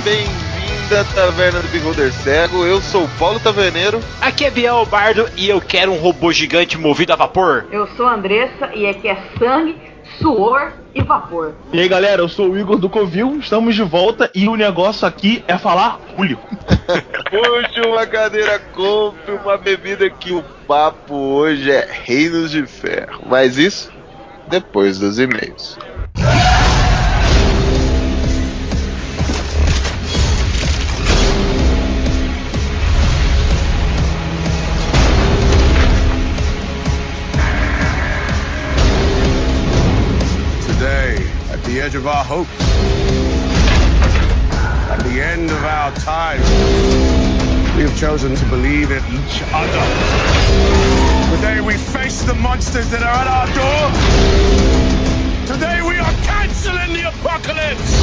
bem-vindo à Taverna do Beholder Cego. Eu sou o Paulo Taverneiro. Aqui é Biel Bardo e eu quero um robô gigante movido a vapor. Eu sou a Andressa e aqui é sangue, suor e vapor. E aí galera, eu sou o Igor do Covil, estamos de volta e o negócio aqui é falar Julio. Puxe uma cadeira, compre uma bebida que o papo hoje é Reinos de Ferro. Mas isso depois dos e-mails. At the edge of our hopes, at the end of our time, we have chosen to believe in each other. Today we face the monsters that are at our door. Today we are canceling the apocalypse.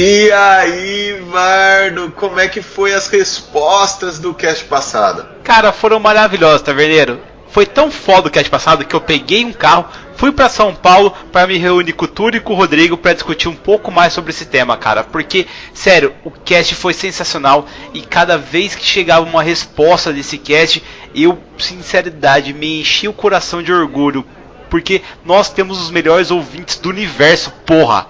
E aí, Bardo, como é que foi as respostas do cast passado? Cara, foram maravilhosas, Taverneiro. Foi tão foda o cast passado que eu peguei um carro, fui pra São Paulo para me reunir com o Túlio e com o Rodrigo para discutir um pouco mais sobre esse tema, cara. Porque, sério, o cast foi sensacional e cada vez que chegava uma resposta desse cast, eu, sinceridade, me enchi o coração de orgulho. Porque nós temos os melhores ouvintes do universo, porra!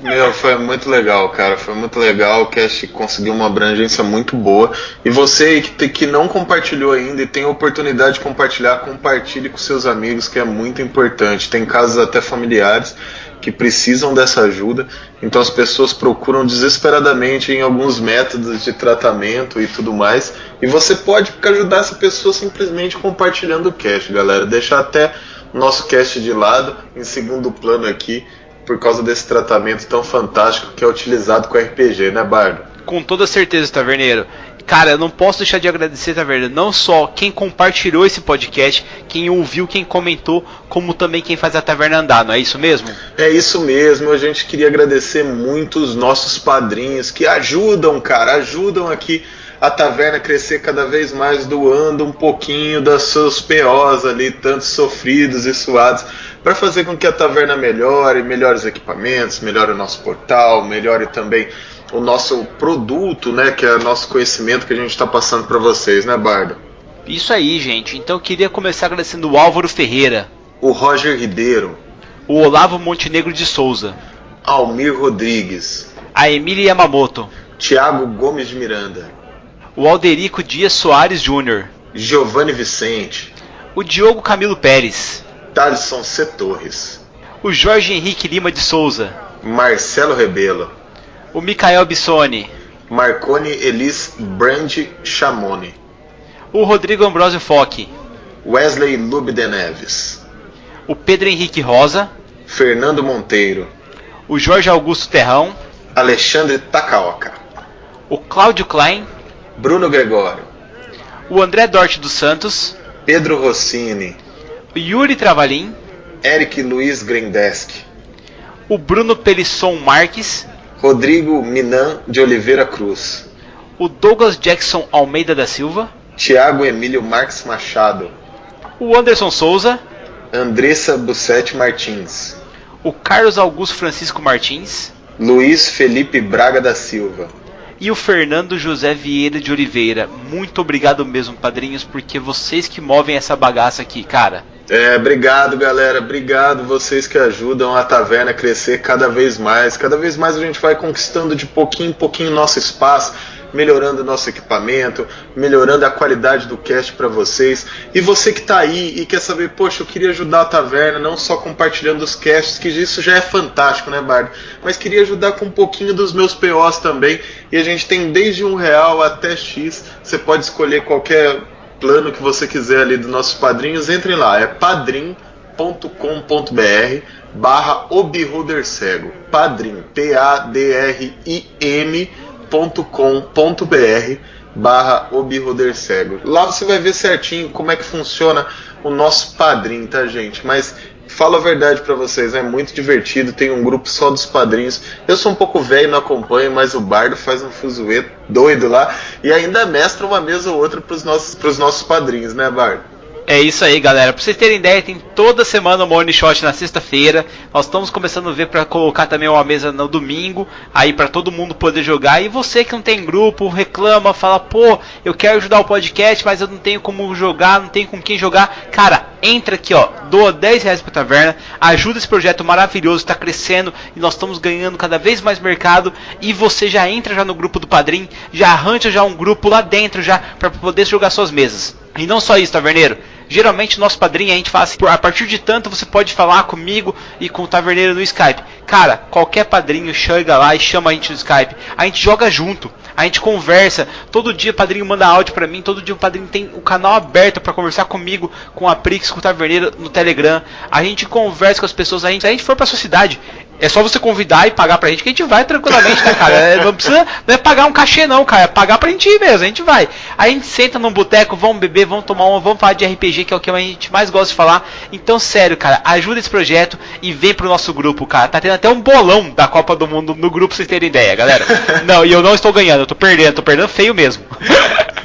Meu, foi muito legal, cara, foi muito legal, o cast conseguiu uma abrangência muito boa. E você que não compartilhou ainda e tem a oportunidade de compartilhar, compartilhe com seus amigos, que é muito importante. Tem casos até familiares que precisam dessa ajuda, então as pessoas procuram desesperadamente em alguns métodos de tratamento e tudo mais. E você pode ajudar essa pessoa simplesmente compartilhando o cast, galera. Deixar até o nosso cast de lado, em segundo plano aqui, por causa desse tratamento tão fantástico que é utilizado com RPG, né, Bardo? Com toda certeza, Taverneiro. Cara, eu não posso deixar de agradecer, Taverneiro, não só quem compartilhou esse podcast, quem ouviu, quem comentou, como também quem faz a Taverna andar, não é isso mesmo? É isso mesmo, a gente queria agradecer muito os nossos padrinhos que ajudam, cara, ajudam aqui a Taverna crescer cada vez mais, doando um pouquinho das seus POs ali, tantos sofridos e suados, para fazer com que a Taverna melhore os equipamentos, melhore o nosso portal, melhore também o nosso produto, né, que é o nosso conhecimento que a gente está passando para vocês, né, Bardo? Isso aí, gente. Então eu queria começar agradecendo o Álvaro Ferreira, o Roger Ribeiro, o Olavo Montenegro de Souza, Almir Rodrigues, a Emília Yamamoto, Thiago Gomes de Miranda, o Alderico Dias Soares Júnior, Giovanni Vicente, o Diogo Camilo Pérez, Thalisson C. Torres, o Jorge Henrique Lima de Souza, Marcelo Rebelo, o Micael Bissoni, Marconi Elis Brandi Chamoni, o Rodrigo Ambrosio Foque, Wesley Lube de Neves, o Pedro Henrique Rosa, Fernando Monteiro, o Jorge Augusto Terrão, Alexandre Takaoka, o Cláudio Klein, Bruno Gregório, o André Dorte dos Santos, Pedro Rossini, o Yuri Travalim, Eric Luiz Grendeski, o Bruno Pelisson Marques, Rodrigo Minan de Oliveira Cruz, o Douglas Jackson Almeida da Silva, Tiago Emílio Marques Machado, o Anderson Souza, Andressa Bussetti Martins, o Carlos Augusto Francisco Martins, Luiz Felipe Braga da Silva e o Fernando José Vieira de Oliveira. Muito obrigado mesmo, padrinhos, porque vocês que movem essa bagaça aqui, cara. Obrigado, galera, obrigado vocês que ajudam a Taverna a crescer cada vez mais. Cada vez mais a gente vai conquistando de pouquinho em pouquinho nosso espaço, melhorando o nosso equipamento, melhorando a qualidade do cast para vocês. E você que tá aí e quer saber, poxa, eu queria ajudar a Taverna, não só compartilhando os casts, que isso já é fantástico, né, Bardo? Mas queria ajudar com um pouquinho dos meus POs também. E a gente tem desde R$1 até X, você pode escolher qualquer plano que você quiser ali dos nossos padrinhos. Entrem lá, é padrim.com.br/O Beholder Cego, Padrim, Padrim.com.br padrim.com.br/obirodercego. Lá você vai ver certinho como é que funciona o nosso padrinho, tá, gente? Mas falo a verdade pra vocês, é muito divertido, tem um grupo só dos padrinhos. Eu sou um pouco velho, não acompanho, mas o Bardo faz um fuzuê doido lá e ainda mestra uma mesa ou outra pros nossos padrinhos, né, Bardo? É isso aí, galera. Pra vocês terem ideia, tem toda semana um Morning Shot na sexta-feira. Nós estamos começando a ver pra colocar também uma mesa no domingo, aí pra todo mundo poder jogar. E você que não tem grupo, reclama, fala, pô, eu quero ajudar o podcast, mas eu não tenho como jogar, não tenho com quem jogar. Cara, entra aqui, ó, doa R$10 pra taverna, ajuda esse projeto maravilhoso, tá crescendo e nós estamos ganhando cada vez mais mercado. E você já entra já no grupo do Padrim, já arranja já um grupo lá dentro já pra poder jogar suas mesas. E não só isso, taverneiro. Geralmente o nosso padrinho a gente fala assim, a partir de tanto você pode falar comigo e com o taverneiro no Skype. Cara, qualquer padrinho chega lá e chama a gente no Skype. A gente joga junto, a gente conversa. Todo dia o padrinho manda áudio pra mim, todo dia o padrinho tem o canal aberto pra conversar comigo, com a Prix, com o taverneiro no Telegram. A gente conversa com as pessoas, se a gente for pra sua cidade, é só você convidar e pagar pra gente que a gente vai tranquilamente, né, cara? Não precisa, não é pagar um cachê não, cara, é pagar pra gente ir mesmo, a gente vai. Aí a gente senta num boteco, vamos beber, vamos tomar uma, vamos falar de RPG, que é o que a gente mais gosta de falar. Então, sério, cara, ajuda esse projeto e vem pro nosso grupo, cara. Tá tendo até um bolão da Copa do Mundo no grupo, pra vocês terem ideia, galera. Não, e eu não estou ganhando, eu tô perdendo feio mesmo.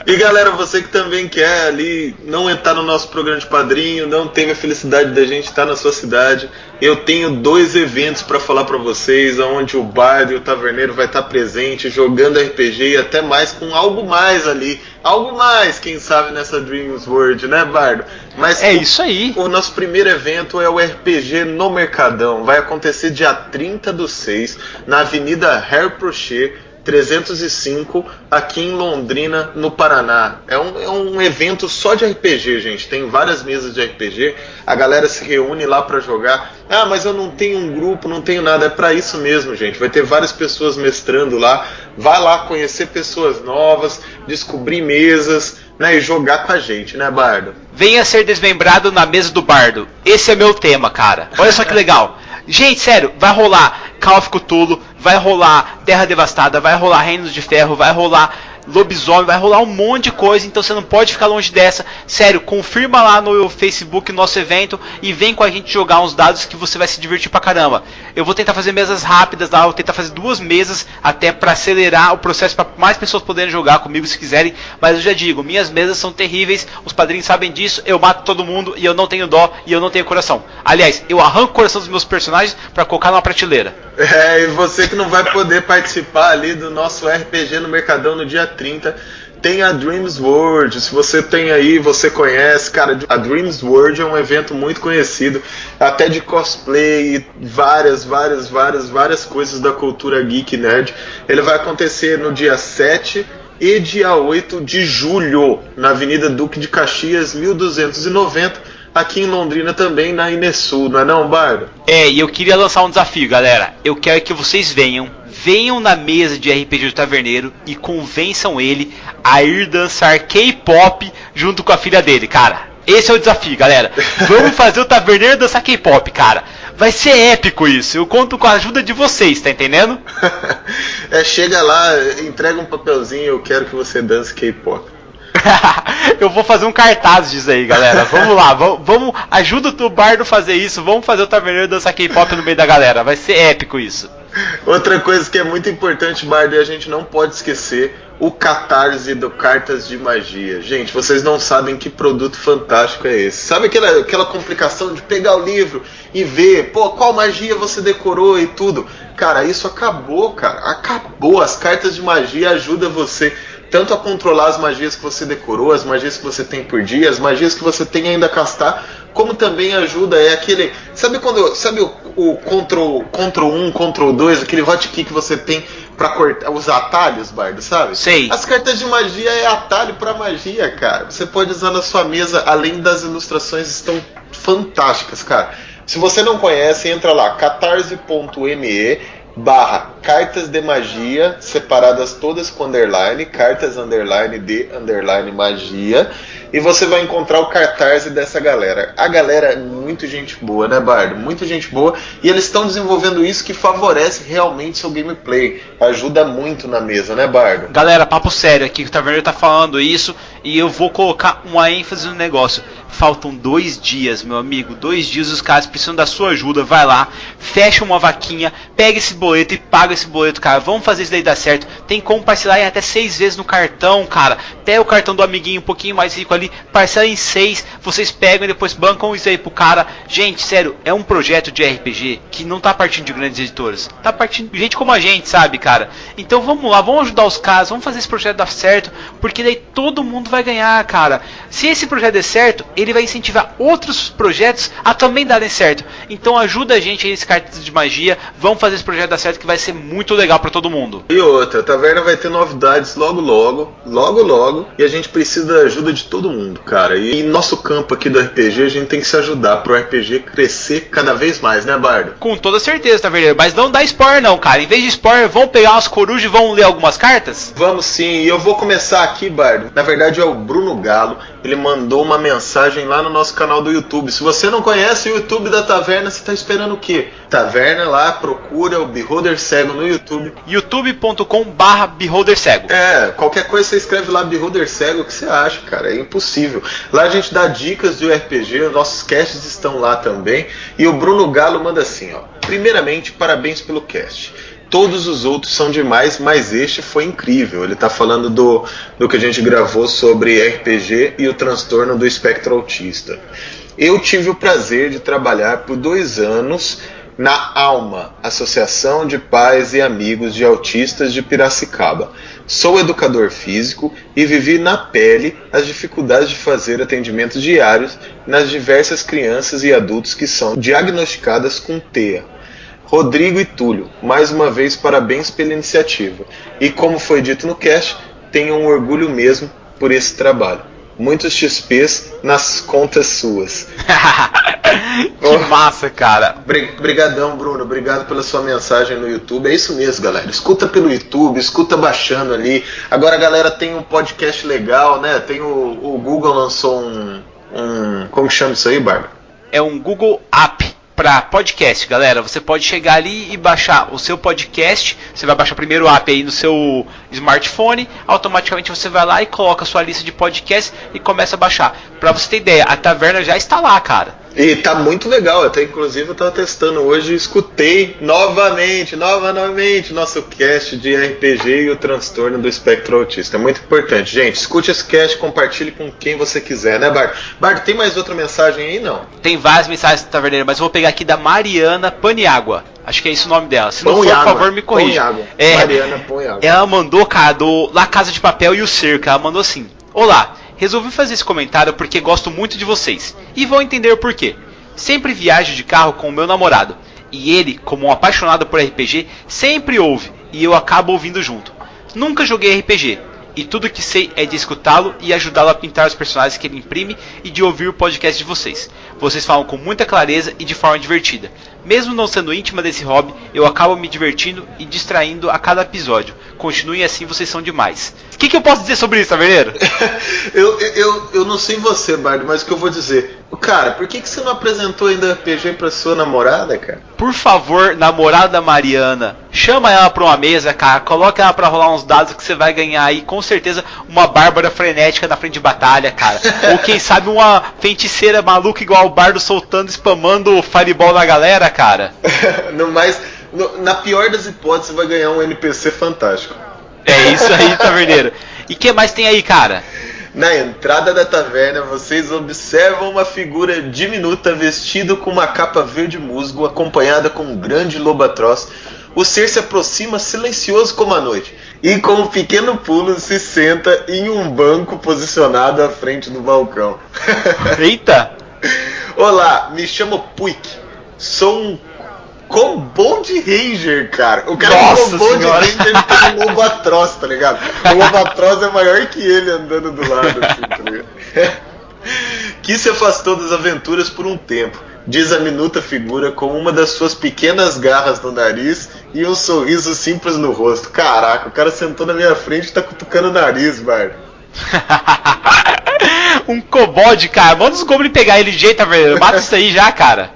E galera, você que também quer ali não entrar no nosso programa de padrinho, não teve a felicidade da gente estar na sua cidade, eu tenho 2 eventos para falar para vocês, onde o Bardo e o Taverneiro vai estar presente, jogando RPG e até mais, com algo mais ali, algo mais, quem sabe, nessa Dreams World, né, Bardo? Mas é isso aí. O nosso primeiro evento é o RPG no Mercadão, vai acontecer dia 30/6, na Avenida Harry Prochet, 305, aqui em Londrina, no Paraná. É um evento só de RPG, gente. Tem várias mesas de RPG. A galera se reúne lá pra jogar. Ah, mas eu não tenho um grupo, não tenho nada. É pra isso mesmo, gente. Vai ter várias pessoas mestrando lá. Vai lá conhecer pessoas novas, descobrir mesas, né, e jogar com a gente, né, Bardo? Venha ser desmembrado na mesa do Bardo. Esse é meu tema, cara. Olha só que legal. Gente, sério, vai rolar Call of Cthulhu, vai rolar Terra Devastada, vai rolar Reinos de Ferro, vai rolar lobisomem, vai rolar um monte de coisa, então você não pode ficar longe dessa. Sério, confirma lá no Facebook o nosso evento e vem com a gente jogar uns dados que você vai se divertir pra caramba. Eu vou tentar fazer mesas rápidas lá, vou tentar fazer 2 mesas até pra acelerar o processo, pra mais pessoas poderem jogar comigo se quiserem, mas eu já digo, minhas mesas são terríveis, os padrinhos sabem disso, eu mato todo mundo e eu não tenho dó e eu não tenho coração. Aliás, eu arranco o coração dos meus personagens pra colocar numa prateleira. E você que não vai poder participar ali do nosso RPG no Mercadão no dia 30, tem a Dreams World. Se você tem aí, você conhece, cara, a Dreams World é um evento muito conhecido, até de cosplay e várias coisas da cultura geek nerd. Ele vai acontecer no dia 7 e dia 8 de julho, na Avenida Duque de Caxias, 1290, aqui em Londrina também, na Inesul, não é não, Bardo? E eu queria lançar um desafio, galera. Eu quero que vocês venham na mesa de RPG do Taverneiro e convençam ele a ir dançar K-pop junto com a filha dele, cara. Esse é o desafio, galera. Vamos fazer o Taverneiro dançar K-pop, cara. Vai ser épico isso. Eu conto com a ajuda de vocês, tá entendendo? Chega lá, entrega um papelzinho, eu quero que você dance K-pop. Eu vou fazer um cartaz disso aí, galera. Vamos lá, vamos, ajuda o Bardo a fazer isso. Vamos fazer o Taverneiro dançar K-pop no meio da galera. Vai ser épico isso. Outra coisa que é muito importante, Bardo, e a gente não pode esquecer, o Catarse do Cartas de Magia. Gente, vocês não sabem que produto fantástico é esse. Sabe aquela complicação de pegar o livro e ver, pô, qual magia você decorou e tudo? Cara, isso acabou, cara. Acabou. As cartas de magia ajudam você tanto a controlar as magias que você decorou, as magias que você tem por dia, as magias que você tem ainda a castar, como também ajuda, aquele... Sabe o Ctrl 1, Ctrl 2, aquele hotkey que você tem pra cortar, os atalhos, Bardo, sabe? Sei. As cartas de magia é atalho pra magia, cara. Você pode usar na sua mesa, além das ilustrações, estão fantásticas, cara. Se você não conhece, entra lá, catarse.me cartas de magia, separadas todas com underline, cartas underline de underline magia, e você vai encontrar o cartaz dessa galera. A galera é muito gente boa, né, Bardo? Muita gente boa, e eles estão desenvolvendo isso que favorece realmente seu gameplay, ajuda muito na mesa, né, Bardo? Galera, papo sério aqui, o Taverneiro tá falando isso, e eu vou colocar uma ênfase no negócio. Faltam 2 dias, meu amigo, 2 dias, os caras precisam da sua ajuda. Vai lá, fecha uma vaquinha, pega esse boleto e paga esse boleto, cara. Vamos fazer isso daí dar certo. Tem como parcelar em até 6 vezes no cartão, cara. Pega o cartão do amiguinho um pouquinho mais rico ali, parcela em 6, vocês pegam e depois bancam isso aí pro cara. Gente, sério, é um projeto de RPG que não tá partindo de grandes editoras, tá partindo de gente como a gente, sabe, cara? Então vamos lá, vamos ajudar os caras, vamos fazer esse projeto dar certo, porque daí todo mundo vai ganhar, cara. Se esse projeto der certo, ele vai incentivar outros projetos a também darem certo. Então ajuda a gente aí nesse cartas de magia, vamos fazer esse projeto dar certo, que vai ser muito legal pra todo mundo. E outra, a taverna vai ter novidades logo, e a gente precisa da ajuda de todo mundo, cara. E nosso campo aqui do RPG, a gente tem que se ajudar pro RPG crescer cada vez mais, né, Bardo? Com toda certeza, Taverneiro, mas não dá spoiler não, cara. Em vez de spoiler, vamos pegar umas corujas e vamos ler algumas cartas? Vamos sim, e eu vou começar aqui, Bardo. Na verdade é o Bruno Galo, ele mandou uma mensagem lá no nosso canal do YouTube. Se você não conhece o YouTube da Taverna, você tá esperando o quê? Taverna lá, procura o Beholder Cego no YouTube. youtube.com/Beholder Cego. Qualquer coisa você escreve lá Beholder Cego, o que você acha, cara? É impossível. Lá a gente dá dicas de RPG, os nossos casts estão lá também. E o Bruno Galo manda assim, ó. Primeiramente, parabéns pelo cast. Todos os outros são demais, mas este foi incrível. Ele está falando do que a gente gravou sobre RPG e o transtorno do espectro autista. Eu tive o prazer de trabalhar por 2 anos na ALMA, Associação de Pais e Amigos de Autistas de Piracicaba. Sou educador físico e vivi na pele as dificuldades de fazer atendimentos diários nas diversas crianças e adultos que são diagnosticadas com TEA. Rodrigo e Túlio, mais uma vez parabéns pela iniciativa. E como foi dito no cast, tenham um orgulho mesmo por esse trabalho. Muitos XPs nas contas suas. Que massa, cara. Brigadão, Bruno. Obrigado pela sua mensagem no YouTube. É isso mesmo, galera. Escuta pelo YouTube, escuta baixando ali. Agora a galera tem um podcast legal, né? Tem o Google lançou como chama isso aí, Bárbara? É um Google App para podcast, galera. Você pode chegar ali e baixar o seu podcast. Você vai baixar primeiro o app aí no seu smartphone. Automaticamente você vai lá e coloca a sua lista de podcasts e começa a baixar. Pra você ter ideia, a Taverna já está lá, cara. E tá muito legal, até inclusive eu tava testando hoje e escutei novamente nosso cast de RPG e o transtorno do espectro autista. É muito importante, gente. Escute esse cast, compartilhe com quem você quiser, né, Bart? Bart, tem mais outra mensagem aí, não? Tem várias mensagens do Taverneiro, mas eu vou pegar aqui da Mariana Paniágua. Acho que é esse o nome dela. Se não for, por favor, me corrija. Mariana Paniágua. Ela mandou, cara, do La Casa de Papel e o Cerco. Ela mandou assim: olá, resolvi fazer esse comentário porque gosto muito de vocês. E vão entender o porquê. Sempre viajo de carro com o meu namorado. E ele, como um apaixonado por RPG, sempre ouve. E eu acabo ouvindo junto. Nunca joguei RPG. E tudo que sei é de escutá-lo e ajudá-lo a pintar os personagens que ele imprime e de ouvir o podcast de vocês. Vocês falam com muita clareza e de forma divertida. Mesmo não sendo íntima desse hobby, eu acabo me divertindo e distraindo a cada episódio. Continuem assim, vocês são demais. O que eu posso dizer sobre isso, Taverneiro? eu não sei você, Bardo, mas o que eu vou dizer... Cara, por que você não apresentou ainda RPG pra sua namorada, cara? Por favor, namorada da Mariana, chama ela pra uma mesa, cara. Coloca ela pra rolar uns dados que você vai ganhar aí, com certeza, uma Bárbara frenética na frente de batalha, cara. Ou quem sabe uma feiticeira maluca igual o Bardo soltando, spamando Fireball na galera, cara. Na pior das hipóteses, você vai ganhar um NPC fantástico. É isso aí, Taverneiro. E o que mais tem aí, cara? Na entrada da taverna, vocês observam uma figura diminuta vestido com uma capa verde musgo, acompanhada com um grande lobo atroz. O ser se aproxima silencioso como a noite e com um pequeno pulo se senta em um banco posicionado à frente do balcão. Eita! Olá, me chamo Puik. Sou um Kobold Ranger, cara. O cara é um Kobold Ranger, ele tem um lobo atroz, tá ligado? O lobo atroz é maior que ele andando do lado, assim, tá ligado? Que se afastou das aventuras por um tempo. diz a minuta figura com uma das suas pequenas garras no nariz e um sorriso simples no rosto. Caraca, o cara sentou na minha frente e tá cutucando o nariz, Bard. Um kobold, cara. Manda os goblins pegar ele de jeito, Taverneiro. Mata isso aí já, cara.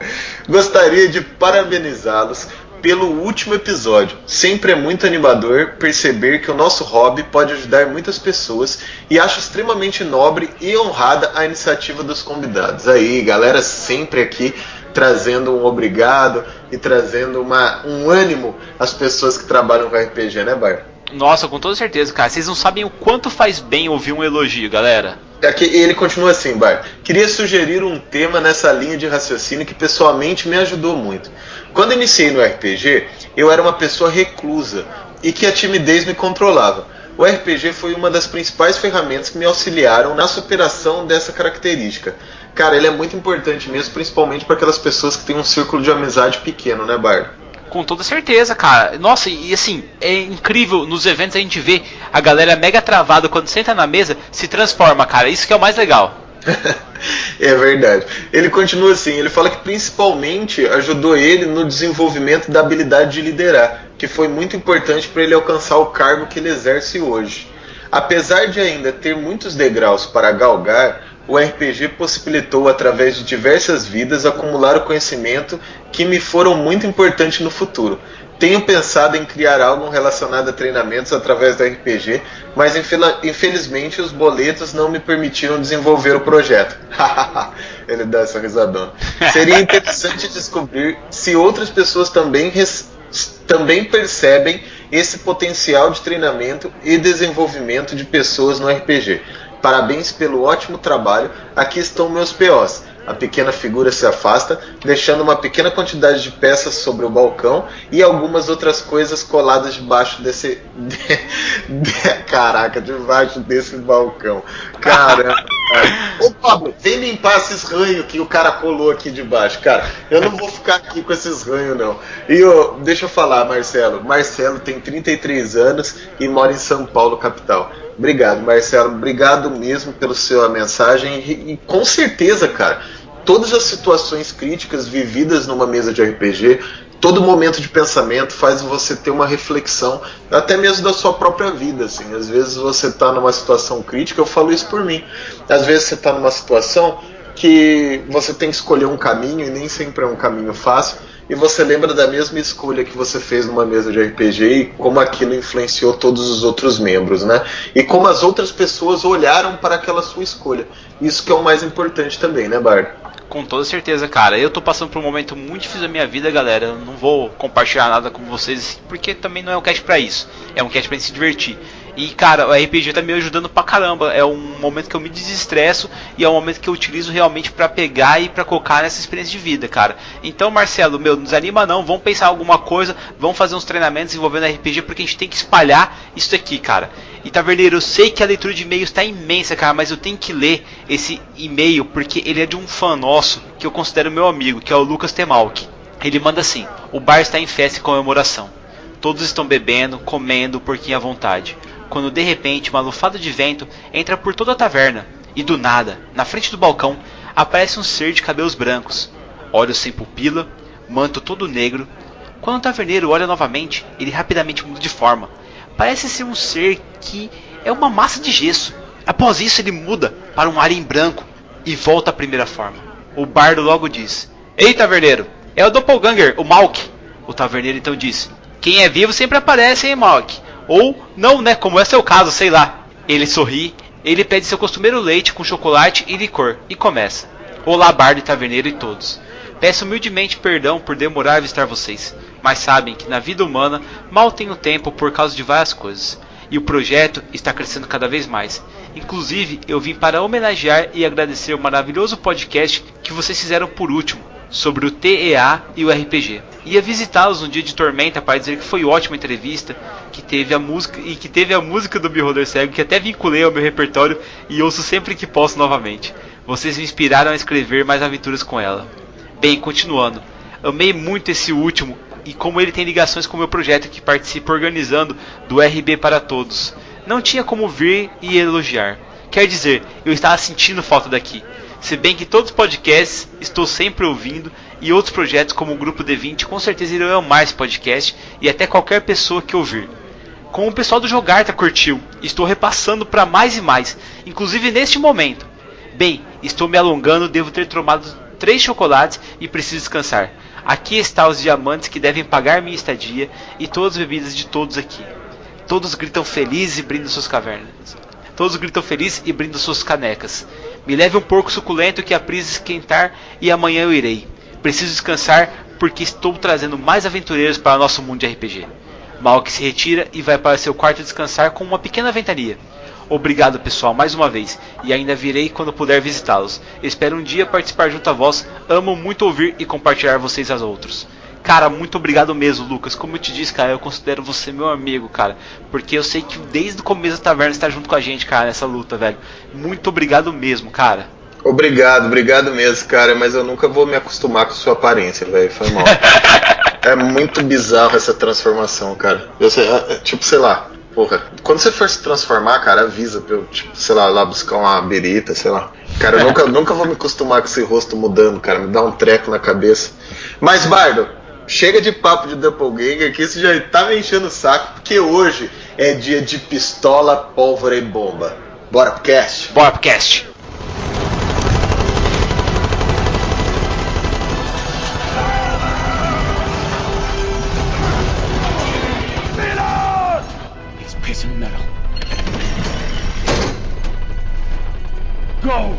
Gostaria de parabenizá-los pelo último episódio. Sempre é muito animador perceber que o nosso hobby pode ajudar muitas pessoas e acho extremamente nobre e honrada a iniciativa dos convidados. Aí, galera, sempre aqui trazendo um obrigado e trazendo um ânimo às pessoas que trabalham com RPG, né, Bar? Nossa, com toda certeza, cara. Vocês não sabem o quanto faz bem ouvir um elogio, galera. Aqui, ele continua assim, Bar. Queria sugerir um tema nessa linha de raciocínio que pessoalmente me ajudou muito. Quando iniciei no RPG, eu era uma pessoa reclusa e que a timidez me controlava. O RPG foi uma das principais ferramentas que me auxiliaram na superação dessa característica. Cara, ele é muito importante mesmo, principalmente para aquelas pessoas que têm um círculo de amizade pequeno, né, Bar? Com toda certeza, cara. Nossa, e assim, é incrível nos eventos a gente vê a galera mega travada quando senta na mesa, se transforma, cara. Isso que é o mais legal. É verdade. Ele continua assim, ele fala que principalmente ajudou ele no desenvolvimento da habilidade de liderar, que foi muito importante para ele alcançar o cargo que ele exerce hoje. Apesar de ainda ter muitos degraus para galgar, o RPG possibilitou, através de diversas vidas, acumular o conhecimento que me foram muito importantes no futuro. Tenho pensado em criar algo relacionado a treinamentos através do RPG, mas infelizmente os boletos não me permitiram desenvolver o projeto. Ele dá essa risadona. Seria interessante descobrir se outras pessoas também percebem esse potencial de treinamento e desenvolvimento de pessoas no RPG. Parabéns pelo ótimo trabalho. Aqui estão meus POs. A pequena figura se afasta, deixando uma pequena quantidade de peças sobre o balcão e algumas outras coisas coladas debaixo desse... Caraca, debaixo desse balcão. Caramba. Ô Pablo, vem limpar esses ranhos que o cara colou aqui debaixo. Cara, eu não vou ficar aqui com esses ranhos, não. E deixa eu falar, Marcelo. Marcelo tem 33 anos e mora em São Paulo, capital. Obrigado, Marcelo. Obrigado mesmo pela sua mensagem. E com certeza, cara, todas as situações críticas vividas numa mesa de RPG, todo momento de pensamento faz você ter uma reflexão, até mesmo da sua própria vida, assim. Às vezes você está numa situação crítica, eu falo isso por mim. Às vezes você está numa situação que você tem que escolher um caminho, e nem sempre é um caminho fácil, e você lembra da mesma escolha que você fez numa mesa de RPG e como aquilo influenciou todos os outros membros, né? E como as outras pessoas olharam para aquela sua escolha. Isso que é o mais importante também, né, Bard? Com toda certeza, cara. Eu tô passando por um momento muito difícil da minha vida, galera. Eu não vou compartilhar nada com vocês, porque também não é um cast pra isso. É um cast pra gente se divertir. E, cara, o RPG tá me ajudando pra caramba. É um momento que eu me desestresso e é um momento que eu utilizo realmente pra pegar e pra colocar nessa experiência de vida, cara. Então, Marcelo, não desanima não. Vamos pensar em alguma coisa, vamos fazer uns treinamentos envolvendo RPG, porque a gente tem que espalhar isso aqui, cara. E, Taverneiro, eu sei que a leitura de e-mails tá imensa, cara, mas eu tenho que ler esse e-mail porque ele é de um fã nosso que eu considero meu amigo, que é o Lucas Temalk. Ele manda assim: o bar está em festa e comemoração. Todos estão bebendo, comendo, porquinho à vontade. Quando de repente uma lufada de vento entra por toda a taverna e do nada, na frente do balcão, aparece um ser de cabelos brancos, olhos sem pupila, manto todo negro. Quando o taverneiro olha novamente, ele rapidamente muda de forma. Parece ser um ser que é uma massa de gesso. Após isso ele muda para um alien branco e volta à primeira forma. O bardo logo diz: ei, taverneiro, é o Doppelganger, o Malk. O taverneiro então diz: quem é vivo sempre aparece, hein, Malk? Ou não, né, como é seu caso, sei lá. Ele sorri, ele pede seu costumeiro leite com chocolate e licor e começa: olá, bardo e taverneiro e todos. Peço humildemente perdão por demorar a avistar vocês, mas sabem que na vida humana mal tenho tempo por causa de várias coisas. E o projeto está crescendo cada vez mais. Inclusive, eu vim para homenagear e agradecer o maravilhoso podcast que vocês fizeram por último, sobre o TEA e o RPG. Ia visitá-los no dia de tormenta para dizer que foi ótima entrevista, que teve a música do Beholder Cego, que até vinculei ao meu repertório e ouço sempre que posso novamente. Vocês me inspiraram a escrever mais aventuras com ela. Bem, continuando, amei muito esse último e como ele tem ligações com o meu projeto que participo organizando do RB para Todos. Não tinha como vir e elogiar. Quer dizer, eu estava sentindo falta daqui. Se bem que todos os podcasts estou sempre ouvindo e outros projetos como o Grupo D20 com certeza irão amar esse podcast e até qualquer pessoa que ouvir. Como o pessoal do Jogarta curtiu, estou repassando para mais e mais, inclusive neste momento. Bem, estou me alongando, devo ter tomado 3 chocolates e preciso descansar. Aqui está os diamantes que devem pagar minha estadia e todas as bebidas de todos aqui. Todos gritam felizes e brindam suas cavernas. Todos gritam felizes e brindam suas canecas. Me leve um porco suculento que aprisa esquentar e amanhã eu irei. Preciso descansar porque estou trazendo mais aventureiros para nosso mundo de RPG. Malk se retira e vai para seu quarto descansar com uma pequena ventania. Obrigado pessoal mais uma vez e ainda virei quando puder visitá-los. Espero um dia participar junto a vós. Amo muito ouvir e compartilhar vocês aos outros. Cara, muito obrigado mesmo, Lucas. Como eu te disse, cara, eu considero você meu amigo, cara. Porque eu sei que desde o começo da taverna você tá junto com a gente, cara, nessa luta, velho. Muito obrigado mesmo, cara. Obrigado mesmo, cara. Mas eu nunca vou me acostumar com sua aparência, velho. Foi mal. É muito bizarro essa transformação, cara. Eu sei, tipo, sei lá. Porra, quando você for se transformar, cara, avisa pra eu, tipo, sei lá buscar uma berita, sei lá. Cara, eu nunca vou me acostumar com esse rosto mudando, cara. Me dá um treco na cabeça. Mas, Bardo, chega de papo de doppelganger aqui, você já tá me enchendo o saco, porque hoje é dia de pistola, pólvora e bomba. Bora pro cast? Bora pro cast! He's prison metal. Go!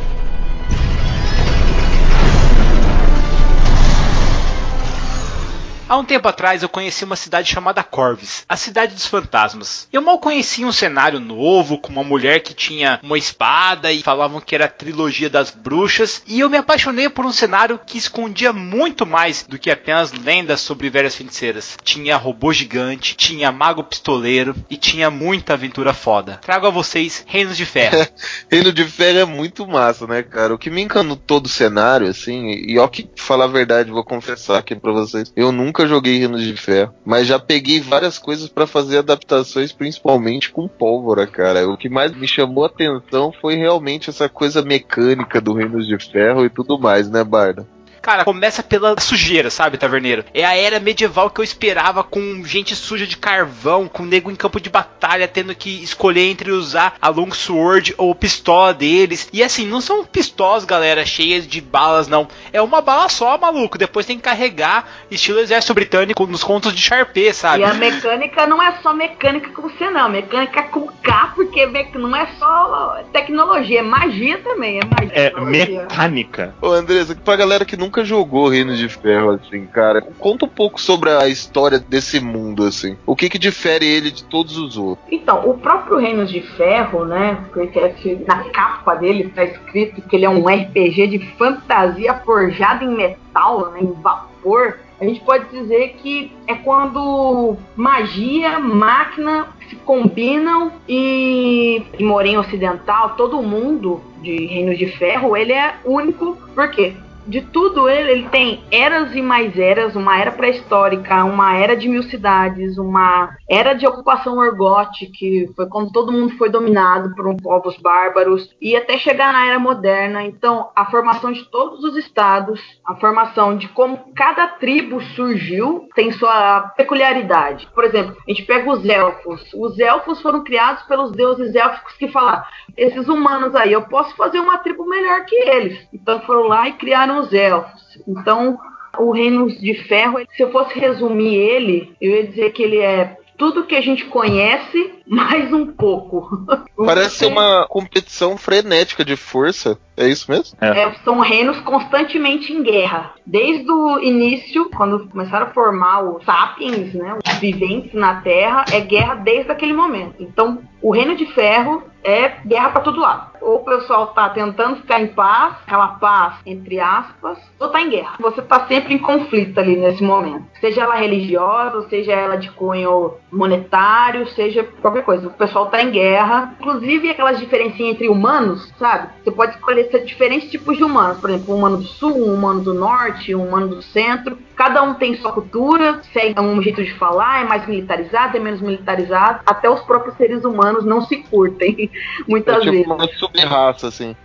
Há um tempo atrás eu conheci uma cidade chamada Corvus, a cidade dos fantasmas. Eu mal conhecia um cenário novo, com uma mulher que tinha uma espada e falavam que era a trilogia das bruxas, e eu me apaixonei por um cenário que escondia muito mais do que apenas lendas sobre velhas feiticeiras. Tinha robô gigante, tinha mago pistoleiro e tinha muita aventura foda. Trago a vocês Reinos de Ferro. Reino de Ferro é muito massa, né, cara? O que me encantou todo o cenário, assim, e ó que falar a verdade, vou confessar aqui pra vocês, eu nunca joguei Reinos de Ferro, mas já peguei várias coisas pra fazer adaptações, principalmente com pólvora, cara. O que mais me chamou a atenção foi realmente essa coisa mecânica do Reinos de Ferro e tudo mais, né, Barda? Cara, começa pela sujeira, sabe, taverneiro? É a era medieval que eu esperava, com gente suja de carvão, com nego em campo de batalha tendo que escolher entre usar a longsword ou pistola deles. E assim, não são pistolas, galera, cheias de balas, não. É uma bala só, maluco. Depois tem que carregar, estilo exército britânico, nos contos de Sharpie, sabe? E a mecânica não é só mecânica com C, não. Mecânica com K, porque não é só tecnologia, é magia também. É magia. É mecânica. Ô, Andressa, pra galera que nunca jogou Reinos de Ferro, assim, cara, conta um pouco sobre a história desse mundo, assim. O que difere ele de todos os outros? Então, o próprio Reinos de Ferro, né, porque na capa dele está escrito que ele é um RPG de fantasia forjado em metal, né, em vapor. A gente pode dizer que é quando magia, máquina se combinam e Morim Ocidental, todo mundo de Reinos de Ferro, ele é único. Por quê? De tudo ele tem eras e mais eras, uma era pré-histórica, uma era de 1000 cidades, uma era de ocupação Orgoth, que foi quando todo mundo foi dominado por povos bárbaros, e até chegar na era moderna. Então, a formação de todos os estados, a formação de como cada tribo surgiu, tem sua peculiaridade. Por exemplo, a gente pega os elfos. Os elfos foram criados pelos deuses élficos que falaram: esses humanos aí, eu posso fazer uma tribo melhor que eles. Então foram lá e criaram os elfos. Então, o Reinos de Ferro, se eu fosse resumir ele, eu ia dizer que ele é tudo que a gente conhece, mais um pouco. Parece ser uma competição frenética de força. É isso mesmo? São reinos constantemente em guerra. Desde o início, quando começaram a formar os sapiens, né, os viventes na Terra, é guerra desde aquele momento. Então, o Reino de Ferro é guerra para todo lado. Ou o pessoal tá tentando ficar em paz, aquela paz entre aspas, ou tá em guerra. Você tá sempre em conflito ali nesse momento. Seja ela religiosa, seja ela de cunho monetário, seja qualquer coisa. O pessoal tá em guerra. Inclusive aquelas diferencinhas entre humanos, sabe? Você pode escolher ser diferentes tipos de humanos. Por exemplo, um humano do sul, um humano do norte, um humano do centro. Cada um tem sua cultura, segue um jeito de falar, é mais militarizado, é menos militarizado. Até os próprios seres humanos humanos não se curtem, muitas tipo vezes. uma sub-raça, assim.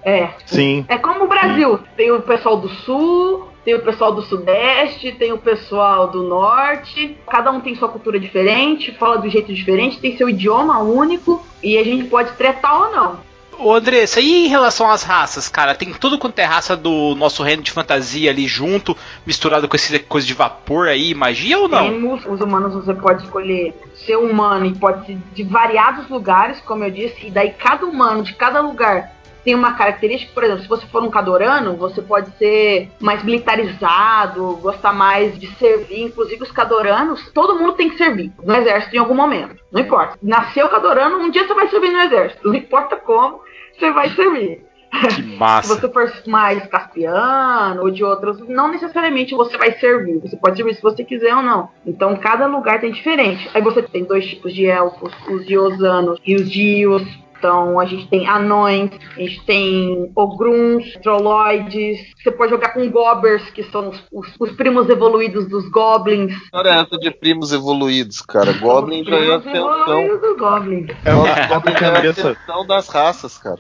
Sim. É como o Brasil, tem o pessoal do Sul, tem o pessoal do Sudeste, tem o pessoal do Norte, cada um tem sua cultura diferente, fala de um jeito diferente, tem seu idioma único, e a gente pode tretar ou não. Ô Andressa, e em relação às raças, cara? Tem tudo quanto é raça do nosso reino de fantasia ali junto, misturado com essa coisa de vapor aí, magia ou não? Temos os humanos, você pode escolher ser humano e pode ser de variados lugares, como eu disse, e daí cada humano de cada lugar tem uma característica. Por exemplo, se você for um Cadorano, você pode ser mais militarizado, gostar mais de servir. Inclusive os Cadoranos, todo mundo tem que servir no exército em algum momento, não importa. Nasceu Cadorano, um dia você vai servir no exército, não importa como, você vai servir. Que massa. Se você for mais caspiano ou de outros, não necessariamente você vai servir. Você pode servir se você quiser ou não. Então cada lugar tem diferente. Aí você tem 2 tipos de elfos, os diosanos e os dios. Então a gente tem anões, a gente tem ogruns, trolloides. Você pode jogar com gobbers, que são os primos evoluídos dos goblins. Olha essa de primos evoluídos, cara. Goblin já é a ascensão. Do goblin. Goblin já é a ascensão das raças, cara.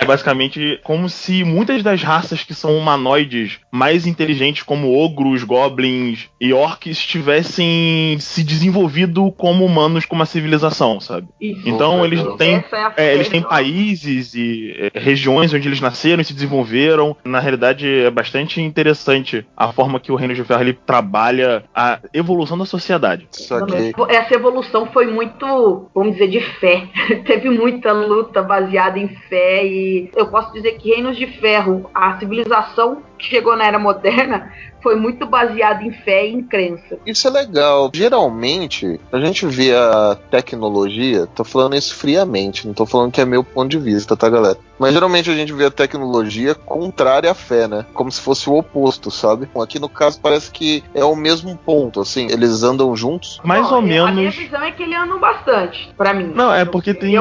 É basicamente como se muitas das raças que são humanoides mais inteligentes, como ogros, goblins e orcs, tivessem se desenvolvido como humanos com uma civilização, sabe? Isso. Então eles têm países e regiões onde eles nasceram e se desenvolveram. Na realidade é bastante interessante a forma que o Reino de Ferro ele trabalha a evolução da sociedade. Essa evolução foi muito, vamos dizer, de fé. Teve muita luta baseada em fé, e eu posso dizer que Reinos de Ferro, a civilização que chegou na Era Moderna, foi muito baseada em fé e em crença. Isso é legal. Geralmente, a gente vê a tecnologia, tô falando isso friamente, não tô falando que é meu ponto de vista, tá, galera? Mas geralmente a gente vê a tecnologia contrária à fé, né? Como se fosse o oposto, sabe? Aqui no caso parece que é o mesmo ponto, assim, eles andam juntos. Mais ou menos. A minha visão é que eles andam bastante, pra mim. Não, é porque tem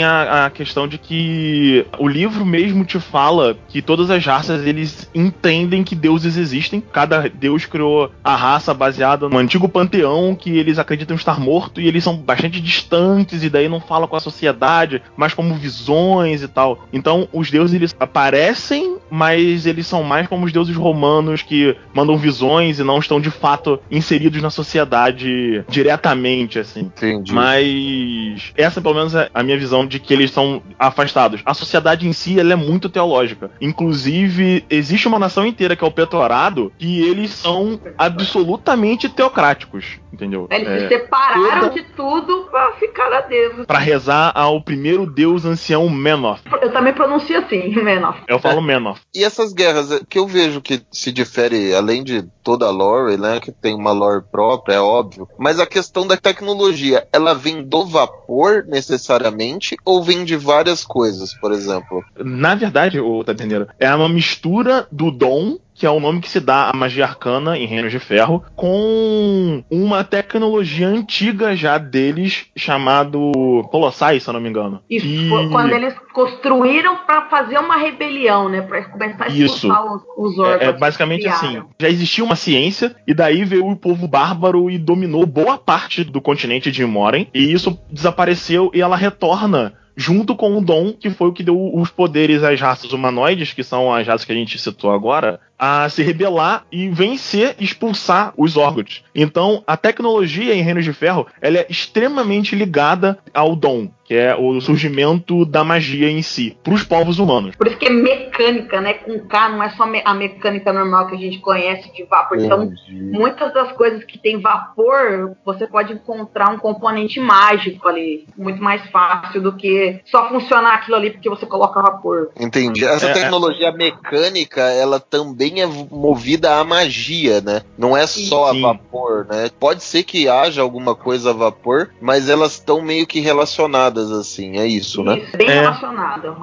a questão de que o livro mesmo te fala que todas as raças, eles entendem que deuses existem. Cada deus criou a raça baseada no antigo panteão, que eles acreditam estar morto, e eles são bastante distantes, e daí não falam com a sociedade, mas como visões e tal. Então os deuses, eles aparecem, mas eles são mais como os deuses romanos, que mandam visões e não estão de fato inseridos na sociedade diretamente, assim. Entendi. Mas essa pelo menos é a minha visão de que eles são afastados. A sociedade em si, ela é muito teológica. Inclusive, existe uma nação inteira que é o Petorado, e eles são absolutamente teocráticos, entendeu? Eles se separaram de tudo pra ficar a Deus. Pra rezar ao primeiro deus ancião Menoth. Eu também pronuncio assim, Menoth. Eu falo Menoth. E essas guerras, que eu vejo que se difere, além de toda a lore, né, que tem uma lore própria, é óbvio, mas a questão da tecnologia, ela vem do vapor, necessariamente, ou vem de várias coisas, por exemplo? Na verdade, tá entendendo? É uma mistura do dom, que é o nome que se dá à magia arcana em Reinos de Ferro, com uma tecnologia antiga já deles, chamado Colossais, se eu não me engano. Isso, foi quando eles construíram pra fazer uma rebelião, né? Pra começar a expulsar os órgãos. É basicamente assim, já existia uma ciência, e daí veio o povo bárbaro e dominou boa parte do continente de Imoren, e isso desapareceu, e ela retorna junto com o dom, que foi o que deu os poderes às raças humanoides, que são as raças que a gente citou agora, a se rebelar e vencer e expulsar os Orgoths. Então, a tecnologia em Reinos de Ferro, ela é extremamente ligada ao dom, que é o surgimento da magia em si, para os povos humanos. Por isso que é mecânica, né? Com K, não é só a mecânica normal que a gente conhece de vapor. Então, muitas das coisas que tem vapor, você pode encontrar um componente mágico ali, muito mais fácil do que só funcionar aquilo ali porque você coloca vapor. Entendi. Essa tecnologia mecânica, ela também é movida à magia, né? Não é só a vapor, né? Pode ser que haja alguma coisa a vapor, mas elas estão meio que relacionadas, assim, é isso, né? Isso, bem relacionado.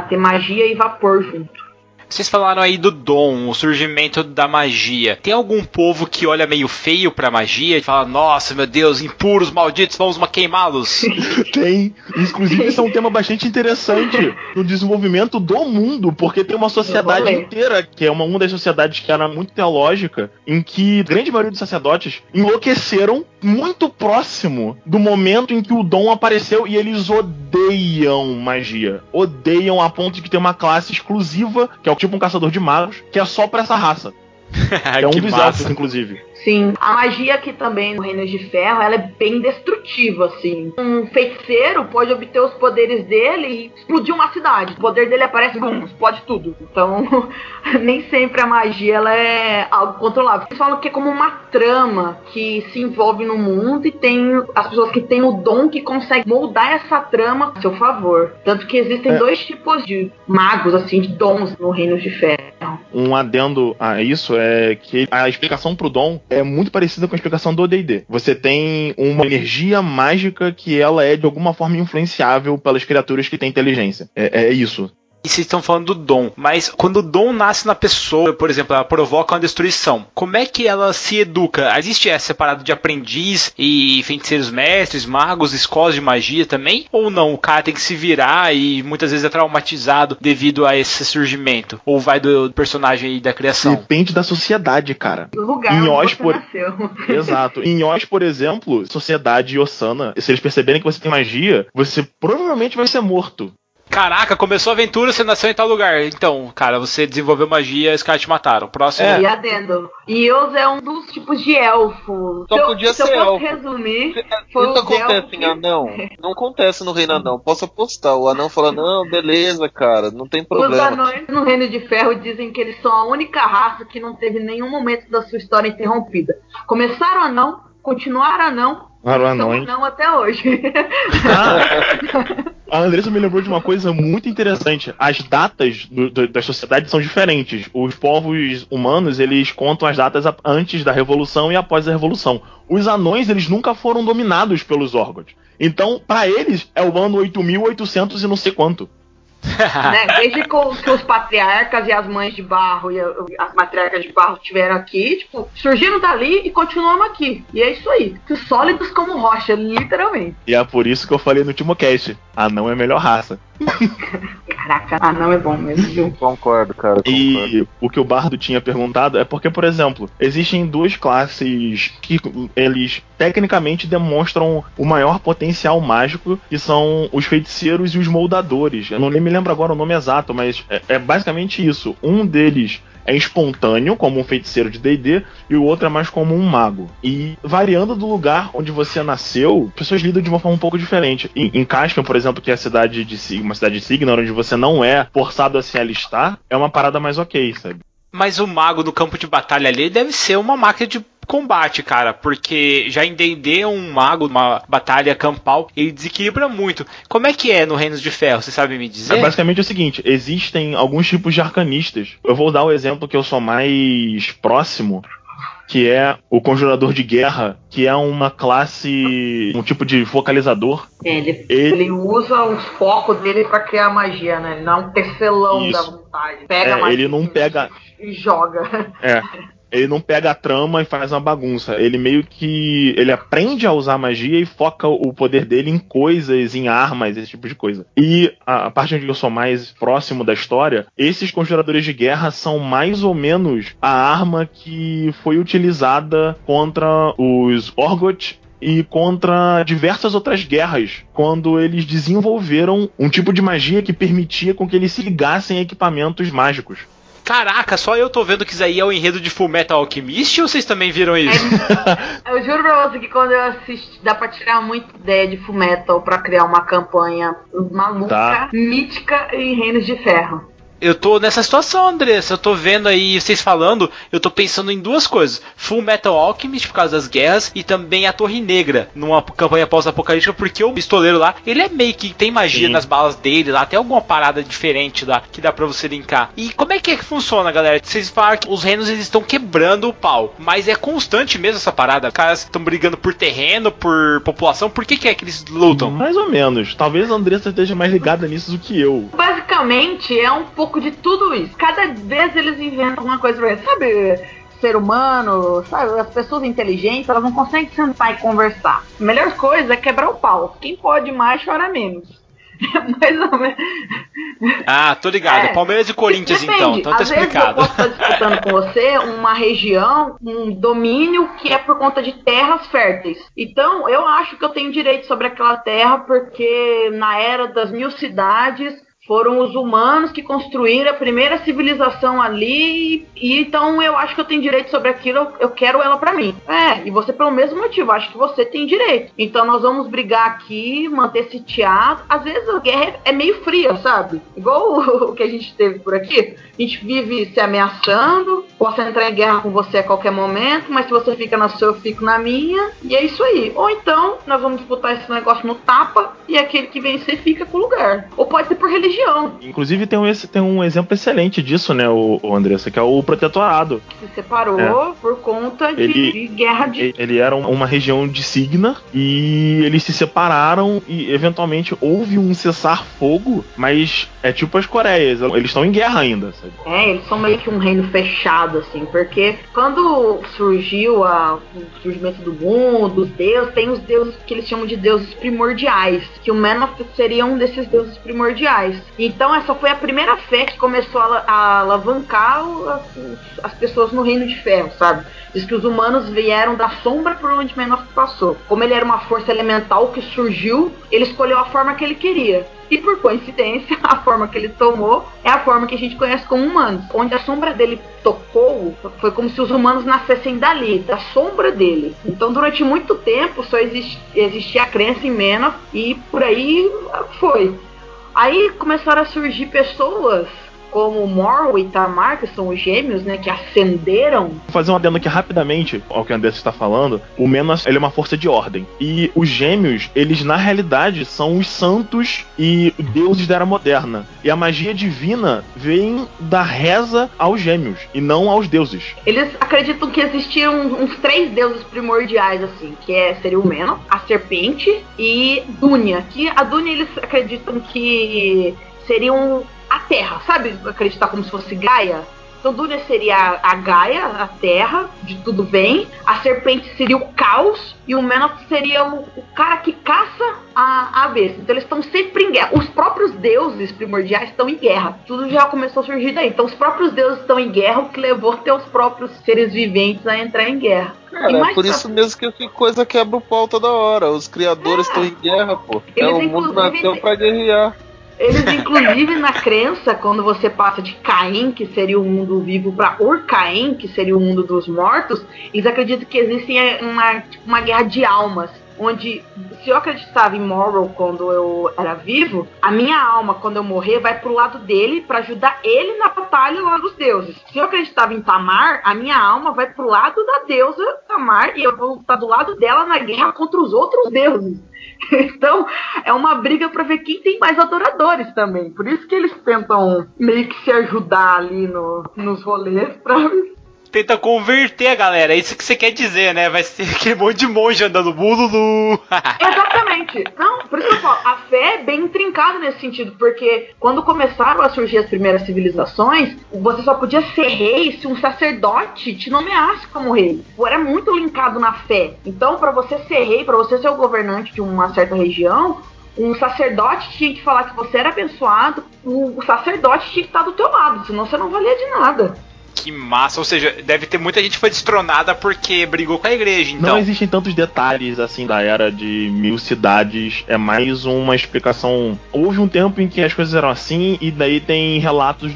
Tem magia e vapor junto. Vocês falaram aí do dom, o surgimento da magia. Tem algum povo que olha meio feio pra magia e fala, nossa, meu Deus, impuros, malditos, vamos queimá-los? Tem. Inclusive, isso é um tema bastante interessante no desenvolvimento do mundo, porque tem uma sociedade inteira, que é uma das sociedades que era muito teológica, em que a grande maioria dos sacerdotes enlouqueceram muito próximo do momento em que o dom apareceu, e eles odeiam magia. Odeiam a ponto de que tem uma classe exclusiva, que é tipo um caçador de magos, que é só pra essa raça. É um dos elfos, inclusive. Sim, a magia aqui também no Reino de Ferro, ela é bem destrutiva, assim. Um feiticeiro pode obter os poderes dele e explodir uma cidade. O poder dele aparece, explode tudo. Então, nem sempre a magia ela é algo controlável. Eles falam que é como uma trama que se envolve no mundo e tem as pessoas que têm o dom que conseguem moldar essa trama a seu favor. Tanto que existem dois tipos de magos, assim, de dons no Reino de Ferro. Um adendo a isso é que a explicação pro dom é muito parecida com a explicação do D&D. Você tem uma energia mágica que ela é de alguma forma influenciável pelas criaturas que têm inteligência. É isso. E vocês estão falando do dom, mas quando o dom nasce na pessoa, por exemplo, ela provoca uma destruição, como é que ela se educa? Existe essa separado de aprendiz e feiticeiros mestres, magos, escolas de magia também? Ou não? O cara tem que se virar e muitas vezes é traumatizado devido a esse surgimento? Ou vai do personagem e da criação? Depende da sociedade, cara. Do lugar onde você nasceu. Exato. Em Oz, por exemplo, sociedade Osana, se eles perceberem que você tem magia, você provavelmente vai ser morto. Caraca, começou a aventura, você nasceu em tal lugar. Então, cara, você desenvolveu magia e os caras te mataram. Próximo. E adendo. Eos é um dos tipos de elfo. Só podia ser elfo. Resumir, isso acontece em Anão? Não acontece no Reino Anão. Posso apostar. O Anão fala, não, beleza, cara, não tem problema. Os anões no Reino de Ferro dizem que eles são a única raça que não teve nenhum momento da sua história interrompida. Começaram anão, continuaram anão, não até hoje. A Andressa me lembrou de uma coisa muito interessante. As datas das sociedades são diferentes. Os povos humanos, eles contam as datas antes da Revolução e após a Revolução. Os anões, eles nunca foram dominados pelos Orgoth. Então, pra eles, é o ano 8800 e não sei quanto. Desde que os patriarcas e as mães de barro e as matriarcas de barro estiveram aqui, tipo, surgiram dali e continuamos aqui. E é isso aí, sólidos como rocha, literalmente. E é por isso que eu falei no último cast, anão é a melhor raça. Caraca, anão é bom mesmo, viu? Concordo, cara. Concordo. E o que o Bardo tinha perguntado é porque, por exemplo, existem duas classes que eles tecnicamente demonstram o maior potencial mágico, que são os feiticeiros e os moldadores. Eu não me lembro agora o nome exato, mas é basicamente isso. Um deles é espontâneo, como um feiticeiro de D&D, e o outro é mais como um mago. E variando do lugar onde você nasceu, pessoas lidam de uma forma um pouco diferente. Em Caspian, por exemplo, que é uma cidade de Signar, onde você não é forçado a se alistar, é uma parada mais ok, sabe? Mas o mago no campo de batalha ali deve ser uma máquina de combate, cara, porque já em D&D um mago, uma batalha campal, ele desequilibra muito. Como é que é no Reinos de Ferro, você sabe me dizer? É basicamente o seguinte, existem alguns tipos de arcanistas. Eu vou dar o exemplo que eu sou mais próximo, que é o Conjurador de Guerra, que é uma classe, um tipo de focalizador. Ele usa os focos dele pra criar magia, né? Ele não é um tecelão da vontade. Pega magia, ele não pega e joga. Ele não pega a trama e faz uma bagunça. Ele meio que... Ele aprende a usar magia e foca o poder dele em coisas, em armas, esse tipo de coisa. E a parte onde eu sou mais próximo da história, esses conjuradores de guerra são mais ou menos a arma que foi utilizada contra os Orgoth e contra diversas outras guerras, quando eles desenvolveram um tipo de magia que permitia com que eles se ligassem a equipamentos mágicos. Caraca, só eu tô vendo que isso aí é o enredo de Fullmetal Alchemist ou vocês também viram isso? Eu juro pra você que quando eu assisti, dá pra tirar muita ideia de Fullmetal pra criar uma campanha maluca, mítica em Reinos de Ferro. Eu tô nessa situação, Andressa. Eu tô vendo aí vocês falando, eu tô pensando em duas coisas. Fullmetal Alchemist por causa das guerras e também a Torre Negra, numa campanha pós-apocalíptica, porque o pistoleiro lá, ele é meio que tem magia nas balas dele lá, tem alguma parada diferente lá que dá pra você linkar. E como é que funciona, galera? Vocês falaram que os reinos eles estão quebrando o pau, mas é constante mesmo essa parada? Os caras estão brigando por terreno, por população, por que é que eles lutam? Mais ou menos. Talvez a Andressa esteja mais ligada nisso do que eu. Basicamente Basicamente, é um pouco de tudo isso. Cada vez eles inventam uma coisa pra ele. Sabe, ser humano, sabe, as pessoas inteligentes, elas não conseguem sentar e conversar. A melhor coisa é quebrar o pau. Quem pode mais, chora menos. Mais ou menos. Ah, tô ligado. Palmeiras e Corinthians, depende. então tá explicado. Às vezes eu posso estar disputando com você uma região, um domínio que é por conta de terras férteis. Então, eu acho que eu tenho direito sobre aquela terra porque na era das 1000 cidades foram os humanos que construíram a primeira civilização ali, e então eu acho que eu tenho direito sobre aquilo, eu quero ela pra mim. E você pelo mesmo motivo, acho que você tem direito. Então nós vamos brigar aqui, manter sitiado. Às vezes a guerra é meio fria, sabe? Igual o que a gente teve por aqui. A gente vive se ameaçando, posso entrar em guerra com você a qualquer momento, mas se você fica na sua, eu fico na minha, e é isso aí. Ou então, nós vamos disputar esse negócio no tapa, e aquele que vencer fica com o lugar. Ou pode ser por religião. Inclusive tem um exemplo excelente disso, né, o Andressa, que é o Protetorado. Se separou por conta de guerra de... Ele era uma região de Signa e eles se separaram e eventualmente houve um cessar-fogo, mas é tipo as Coreias, eles estão em guerra ainda, sabe? Eles são meio que um reino fechado, assim, porque quando surgiu o surgimento do mundo, os deuses, tem os deuses que eles chamam de deuses primordiais, que o Menoth seria um desses deuses primordiais. Então essa foi a primeira fé que começou a alavancar as pessoas no Reino de Ferro, sabe? Diz que os humanos vieram da sombra por onde Menoth passou. Como ele era uma força elemental que surgiu, ele escolheu a forma que ele queria. E por coincidência, a forma que ele tomou é a forma que a gente conhece como humanos. Onde a sombra dele tocou, foi como se os humanos nascessem dali, da sombra dele. Então durante muito tempo só existia a crença em Menoth e por aí foi. Aí começaram a surgir pessoas como Morrow e Tamar, que são os gêmeos, né, que ascenderam. Vou fazer um adendo aqui rapidamente ao que o Andressa está falando. O Menoth, ele é uma força de ordem. E os gêmeos, eles na realidade são os santos e deuses da Era Moderna. E a magia divina vem da reza aos gêmeos e não aos deuses. Eles acreditam que existiam uns 3 deuses primordiais, assim, que seria o Menoth, a serpente e Dunya. Que a Dunya eles acreditam que seriam a Terra, sabe? Acreditar como se fosse Gaia. Então Dunya seria a Gaia, a Terra, de tudo bem. A serpente seria o caos. E o Menoth seria o cara que caça a besta. Então eles estão sempre em guerra. Os próprios deuses primordiais estão em guerra. Tudo já começou a surgir daí. Então os próprios deuses estão em guerra, o que levou até os próprios seres viventes a entrar em guerra. Cara, é por isso mesmo que essa coisa quebra o pau toda hora. Os criadores estão em guerra, pô. O mundo nasceu pra guerrear. Eles, inclusive, na crença, quando você passa de Caim, que seria o mundo vivo, para Ur-Caim, que seria o mundo dos mortos, eles acreditam que existe uma guerra de almas, onde, se eu acreditava em Morrow quando eu era vivo, a minha alma, quando eu morrer, vai pro lado dele para ajudar ele na batalha lá dos deuses. Se eu acreditava em Tamar, a minha alma vai pro lado da deusa Tamar e eu vou estar do lado dela na guerra contra os outros deuses. Então, é uma briga pra ver quem tem mais adoradores também. Por isso que eles tentam meio que se ajudar ali nos rolês pra... Tenta converter a galera, é isso que você quer dizer, né? Vai ser aquele monte de monge andando bululu. Exatamente. Não, por isso que eu falo, a fé é bem intrincada nesse sentido, porque quando começaram a surgir as primeiras civilizações, você só podia ser rei se um sacerdote te nomeasse como rei. Era muito linkado na fé. Então, pra você ser rei, pra você ser o governante de uma certa região, um sacerdote tinha que falar que você era abençoado, o sacerdote tinha que estar do teu lado, senão você não valia de nada. Que massa, ou seja, deve ter muita gente que foi destronada porque brigou com a igreja, então. Não existem tantos detalhes, assim, da era de 1000 cidades, é mais uma explicação. Houve um tempo em que as coisas eram assim, e daí tem relatos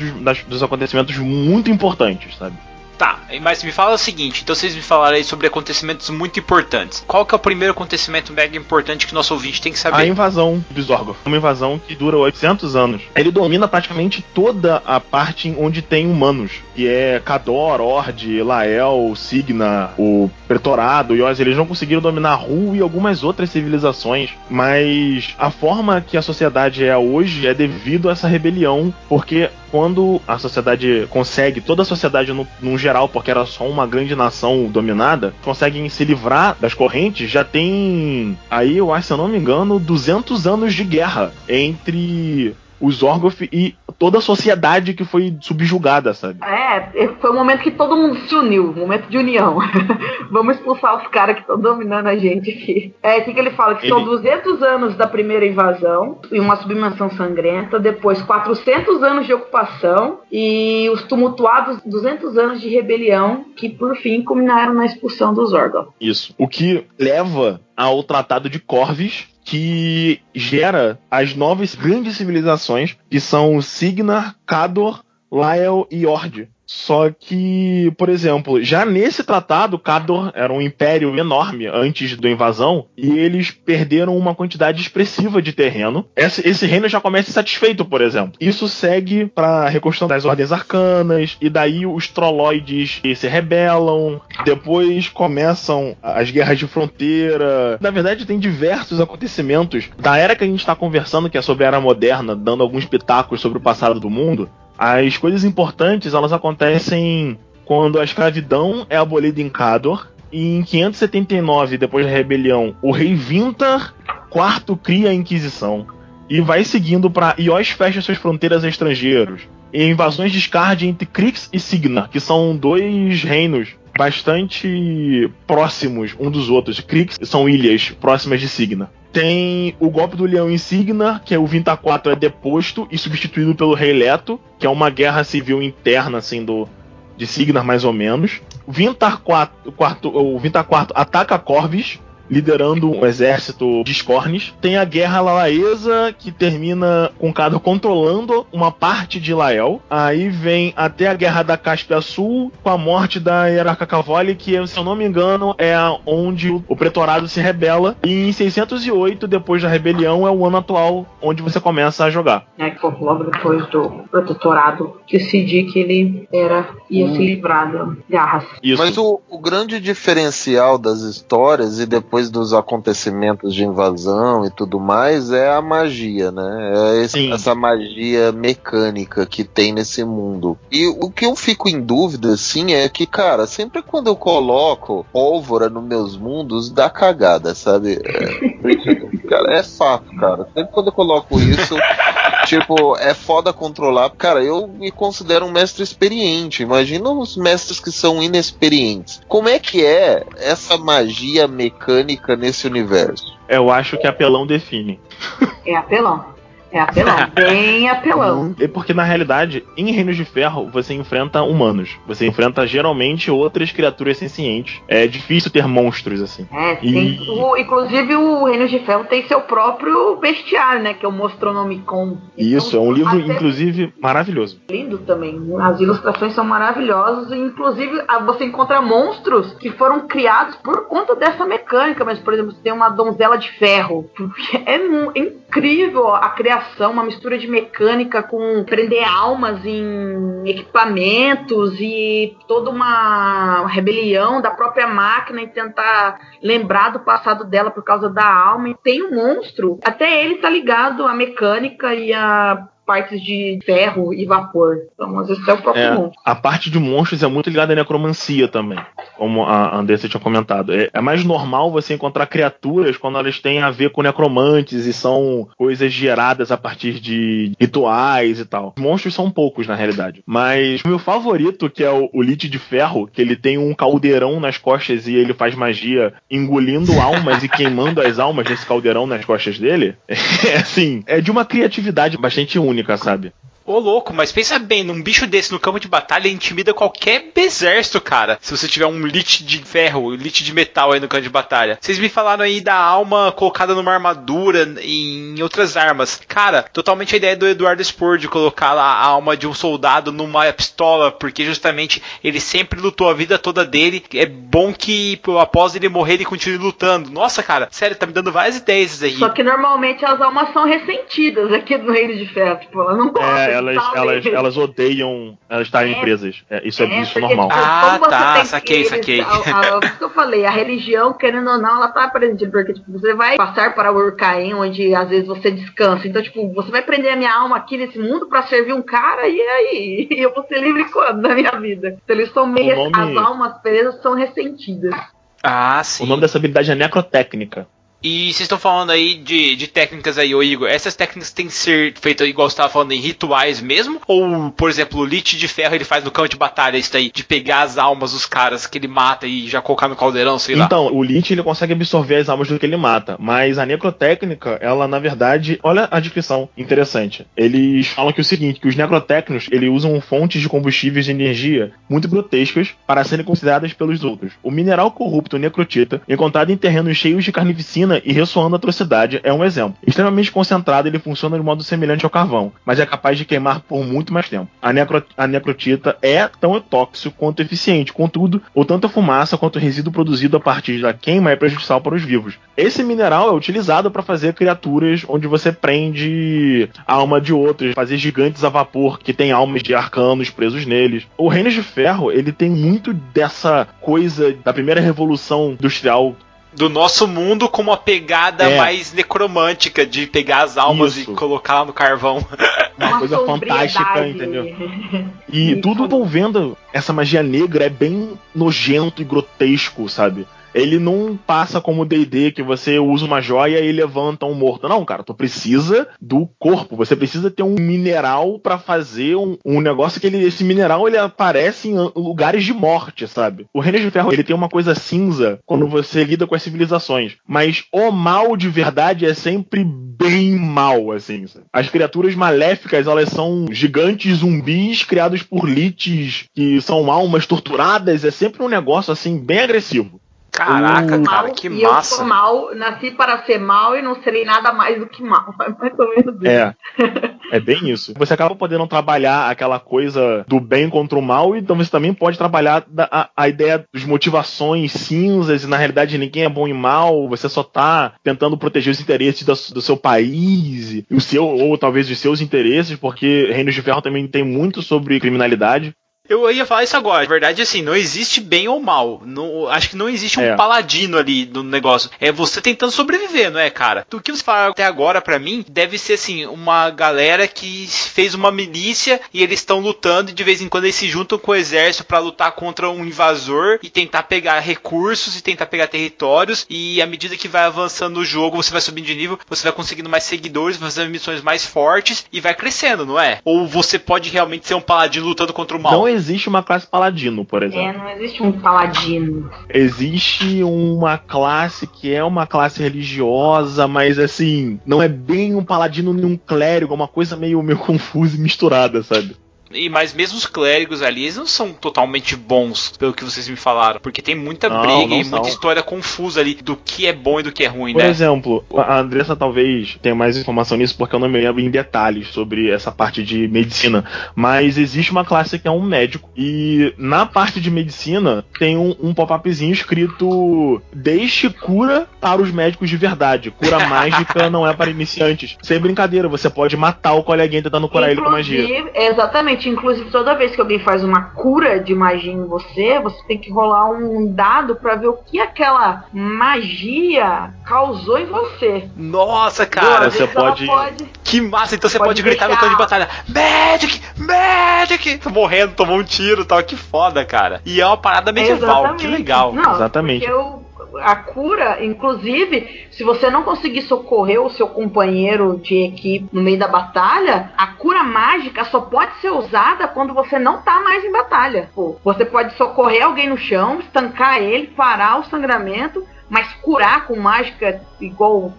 dos acontecimentos muito importantes, sabe? Tá, mas me fala o seguinte, então vocês me falaram aí sobre acontecimentos muito importantes. Qual que é o primeiro acontecimento mega importante que nosso ouvinte tem que saber? A invasão dos Zorgoth. Uma invasão que dura 800 anos. Ele domina praticamente toda a parte onde tem humanos, que é Khador, Ord, Lael, Signa, o Pretorado, Yoz. Eles não conseguiram dominar Ru e algumas outras civilizações, mas a forma que a sociedade é hoje é devido a essa rebelião, porque quando a sociedade consegue, toda a sociedade num geral, porque era só uma grande nação dominada, conseguem se livrar das correntes, já tem, aí eu acho, se eu não me engano, 200 anos de guerra entre os Zorgoth e toda a sociedade que foi subjugada, sabe? Foi um momento que todo mundo se uniu, um momento de união. Vamos expulsar os caras que estão dominando a gente aqui. O que ele fala? Que são 200 anos da primeira invasão e uma submersão sangrenta, depois 400 anos de ocupação e os tumultuados 200 anos de rebelião que, por fim, culminaram na expulsão dos Orgoth. Isso. O que leva ao Tratado de Corvus, que gera as novas grandes civilizações, que são Signar, Khador, Lael e Ord. Só que, por exemplo, já nesse tratado, Khador era um império enorme antes da invasão, e eles perderam uma quantidade expressiva de terreno. Esse reino já começa insatisfeito, por exemplo. Isso segue para a reconstrução das ordens arcanas, e daí os troloides se rebelam, depois começam as guerras de fronteira. Na verdade, tem diversos acontecimentos da era que a gente está conversando, que é sobre a Era Moderna, dando alguns pitacos sobre o passado do mundo. As coisas importantes, elas acontecem quando a escravidão é abolida em Khador, e em 579, depois da rebelião, o rei Vintar IV cria a Inquisição, e vai seguindo para Ios fecha suas fronteiras a estrangeiros, e invasões de Skard entre Krix e Signar, que são dois reinos bastante próximos um dos outros. Krix são ilhas próximas de Signar. Tem o golpe do leão em Signar, que é o Vintar IV é deposto e substituído pelo Rei Leto, que é uma guerra civil interna, assim, de Signar, mais ou menos. O Vintar IV ataca Corvus, liderando um exército de Scornes. Tem a Guerra Lalaesa, que termina com Khador controlando uma parte de Lael. Aí vem até a Guerra da Cáspia Sul, com a morte da Hierarca Cavoli, que, se eu não me engano, é onde o Pretorado se rebela. E em 608, depois da rebelião, é o ano atual, onde você começa a jogar. Logo depois do Protetorado decidir que ele ia se livrar da garras. Isso. Mas o grande diferencial das histórias e depois dos acontecimentos de invasão e tudo mais é a magia, né? Essa magia mecânica que tem nesse mundo. E o que eu fico em dúvida, assim, é que, cara, sempre quando eu coloco pólvora nos meus mundos, dá cagada, sabe? Cara, é fato, cara. Sempre quando eu coloco isso, tipo, é foda controlar. Cara, eu me considero um mestre experiente. Imagina os mestres que são inexperientes. Como é que é essa magia mecânica nesse universo? Eu acho que apelão define. É apelão. Bem apelão. É porque, na realidade, em Reinos de Ferro, você enfrenta humanos. Você enfrenta, geralmente, outras criaturas sencientes. É difícil ter monstros, assim. Inclusive, o Reinos de Ferro tem seu próprio bestiário, né? Que é o Monstronomicon. Isso, é um livro, inclusive, maravilhoso. Lindo também. As ilustrações são maravilhosas. E, inclusive, você encontra monstros que foram criados por conta dessa mecânica. Mas, por exemplo, você tem uma donzela de ferro. É incrível a criação, uma mistura de mecânica com prender almas em equipamentos e toda uma rebelião da própria máquina e tentar lembrar do passado dela por causa da alma. E tem um monstro, até ele tá ligado à mecânica e a partes de ferro e vapor. Então, às vezes é o próprio monstro. A parte de monstros é muito ligada à necromancia também, como a Andressa tinha comentado. É mais normal você encontrar criaturas quando elas têm a ver com necromantes e são coisas geradas a partir de rituais e tal. Os monstros são poucos, na realidade. Mas o meu favorito, que é o Lich de Ferro, que ele tem um caldeirão nas costas e ele faz magia engolindo almas e queimando as almas desse caldeirão nas costas dele, é de uma criatividade bastante única, sabe? Ô louco, mas pensa bem, num bicho desse no campo de batalha intimida qualquer exército, cara. Se você tiver um Lich de ferro, Lich de metal aí no campo de batalha. Vocês me falaram aí da alma colocada numa armadura em outras armas. Cara, totalmente a ideia do Eduardo Spohr de colocar lá a alma de um soldado numa pistola, porque justamente ele sempre lutou a vida toda dele. É bom que após ele morrer ele continue lutando. Nossa, cara, sério, tá me dando várias ideias aí. Só que normalmente as almas são ressentidas aqui no Reino de Ferro. Tipo, ela não gosta. Elas odeiam elas estarem presas. Isso é normal. Tipo, saquei. O que eu falei, a religião, querendo ou não, ela tá presente. Porque tipo, você vai passar para o Urcaim, onde às vezes você descansa. Então, tipo, você vai prender a minha alma aqui nesse mundo pra servir um cara, e aí? E eu vou ser livre quando na minha vida? Então, eles são meio. As almas presas são ressentidas. Sim. O nome dessa habilidade é necrotécnica. E vocês estão falando aí de técnicas aí, ô Igor, essas técnicas têm que ser feitas igual você estava falando em rituais mesmo? Ou, por exemplo, o Lich de Ferro ele faz no campo de batalha isso daí, de pegar as almas dos caras que ele mata e já colocar no caldeirão, sei lá? Então, o Lich ele consegue absorver as almas do que ele mata, mas a necrotécnica, ela na verdade, olha a descrição interessante. Eles falam que é o seguinte, que os necrotécnicos, eles usam fontes de combustíveis de energia muito grotescas para serem consideradas pelos outros. O mineral corrupto necrotita, encontrado em terrenos cheios de carnificina e ressoando atrocidade, é um exemplo. Extremamente concentrado, ele funciona de modo semelhante ao carvão, mas é capaz de queimar por muito mais tempo. A necrotita é tão tóxico quanto eficiente, contudo, ou tanto a fumaça quanto o resíduo produzido a partir da queima é prejudicial para os vivos. Esse mineral é utilizado para fazer criaturas onde você prende a alma de outros, fazer gigantes a vapor que tem almas de arcanos presos neles. O Reino de Ferro, ele tem muito dessa coisa da primeira revolução industrial do nosso mundo com uma pegada mais necromântica de pegar as almas e colocar lá no carvão. Uma coisa fantástica, entendeu? E tudo envolvendo essa magia negra é bem nojento e grotesco, sabe? Ele não passa como o D&D, que você usa uma joia e levanta um morto. Não, cara, tu precisa do corpo. Você precisa ter um mineral pra fazer um negócio que esse mineral ele aparece em lugares de morte, sabe? O Reino de Ferro, ele tem uma coisa cinza quando você lida com as civilizações. Mas o mal de verdade é sempre bem mal, assim. Sabe? As criaturas maléficas, elas são gigantes zumbis criados por liches que são almas torturadas. É sempre um negócio, assim, bem agressivo. Caraca, cara, que massa. Eu sou mal, nasci para ser mal e não serei nada mais do que mal. É mais ou menos isso. É bem isso. Você acaba podendo trabalhar aquela coisa do bem contra o mal, então você também pode trabalhar a ideia das motivações cinzas, e na realidade ninguém é bom e mal, você só tá tentando proteger os interesses do seu país, o seu, ou talvez os seus interesses, porque Reinos de Ferro também tem muito sobre criminalidade. Eu ia falar isso agora. Na verdade, assim, não existe bem ou mal. Acho que não existe um paladino ali no negócio. É você tentando sobreviver, não é, cara? O que você falaram até agora, pra mim, deve ser, assim, uma galera que fez uma milícia e eles estão lutando e de vez em quando eles se juntam com o exército pra lutar contra um invasor e tentar pegar recursos e tentar pegar territórios. E à medida que vai avançando o jogo, você vai subindo de nível, você vai conseguindo mais seguidores, vai fazendo missões mais fortes e vai crescendo, não é? Ou você pode realmente ser um paladino lutando contra o mal? Não existe uma classe paladino, por exemplo. Não existe um paladino. Existe uma classe que é uma classe religiosa, mas assim, não é bem um paladino nem um clérigo, é uma coisa meio confusa e misturada, sabe? Mas mesmo os clérigos ali, eles não são totalmente bons, pelo que vocês me falaram. Porque tem muita briga e muita história confusa ali do que é bom e do que é ruim, né? Por exemplo, a Andressa talvez tenha mais informação nisso, porque eu não me lembro em detalhes sobre essa parte de medicina. Mas existe uma classe que é um médico. E na parte de medicina, tem um pop-upzinho escrito: deixe cura para os médicos de verdade. Cura mágica não é para iniciantes. Sem brincadeira, você pode matar o coleguinha tentando curar ele com magia. Exatamente. Inclusive, toda vez que alguém faz uma cura de magia em você tem que rolar um dado pra ver o que aquela magia causou em você. Nossa, cara, você pode... Que massa, então você pode gritar no campo de batalha: Magic! Magic! Tô morrendo, tomou um tiro e tal, que foda, cara. E é uma parada medieval, que legal. Não, exatamente. A cura, inclusive, se você não conseguir socorrer o seu companheiro de equipe no meio da batalha, a cura mágica só pode ser usada quando você não tá mais em batalha. Pô, você pode socorrer alguém no chão, estancar ele, parar o sangramento, mas curar com mágica, igual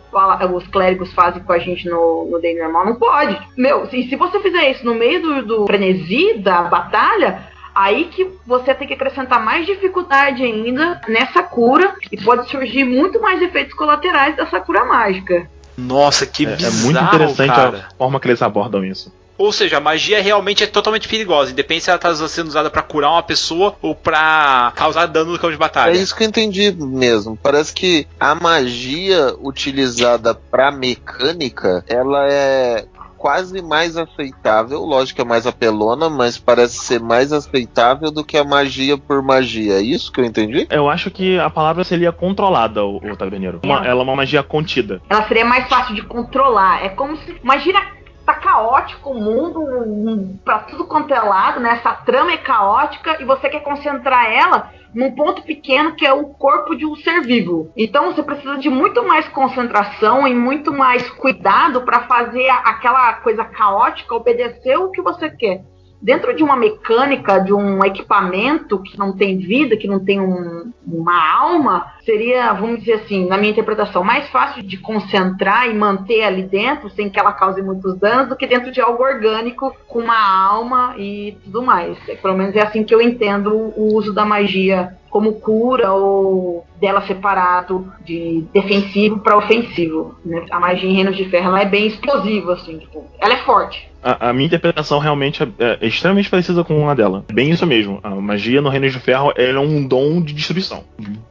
os clérigos fazem com a gente no D&D normal, não pode. Meu, se você fizer isso no meio do frenesi da batalha, aí que você tem que acrescentar mais dificuldade ainda nessa cura e pode surgir muito mais efeitos colaterais dessa cura mágica. Nossa, que bizarro, é muito interessante, cara. A forma que eles abordam isso. Ou seja, a magia realmente é totalmente perigosa, independente se ela está sendo usada para curar uma pessoa ou para causar dano no campo de batalha. É isso que eu entendi mesmo. Parece que a magia utilizada para mecânica, ela é quase mais aceitável, lógico que é mais apelona, mas parece ser mais aceitável do que a magia por magia. É isso que eu entendi? Eu acho que a palavra seria controlada, o taverneiro. Ela é uma magia contida. Ela seria mais fácil de controlar. É como se... Imagina tá caótico o mundo, pra tudo quanto é lado, né? Essa trama é caótica e você quer concentrar ela num ponto pequeno que é o corpo de um ser vivo. Então você precisa de muito mais concentração e muito mais cuidado para fazer aquela coisa caótica obedecer o que você quer. Dentro de uma mecânica, de um equipamento que não tem vida, que não tem uma alma, seria, vamos dizer assim, na minha interpretação, mais fácil de concentrar e manter ali dentro, sem que ela cause muitos danos, do que dentro de algo orgânico, com uma alma e tudo mais. Pelo menos é assim que eu entendo o uso da magia como cura ou dela separado de defensivo para ofensivo, né? A magia em Reinos de Ferro ela é bem explosiva, assim, tipo, ela é forte. A minha interpretação realmente é extremamente parecida com a dela. Bem isso mesmo. A magia no Reinos de Ferro é um dom de destruição.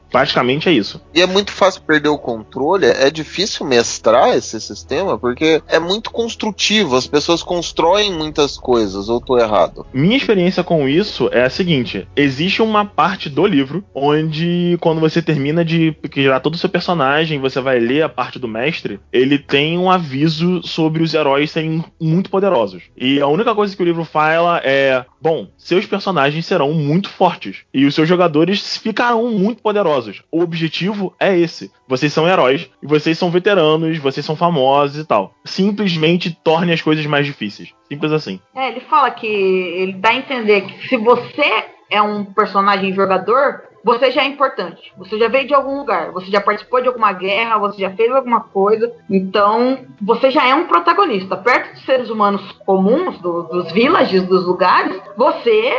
Praticamente é isso. E é muito fácil perder o controle, é difícil mestrar esse sistema, porque é muito construtivo, as pessoas constroem muitas coisas, ou tô errado? Minha experiência com isso é a seguinte: existe uma parte do livro onde, quando você termina de criar todo o seu personagem, você vai ler a parte do mestre, ele tem um aviso sobre os heróis serem muito poderosos. E a única coisa que o livro fala é: bom, seus personagens serão muito fortes, e os seus jogadores ficarão muito poderosos. O objetivo é esse. Vocês são heróis, e vocês são veteranos, vocês são famosos e tal. Simplesmente torne as coisas mais difíceis. Simples assim. Ele fala que ele dá a entender que se você é um personagem jogador, você já é importante. Você já veio de algum lugar, você já participou de alguma guerra, você já fez alguma coisa. Então, você já é um protagonista. Perto dos seres humanos comuns, dos villages, dos lugares, você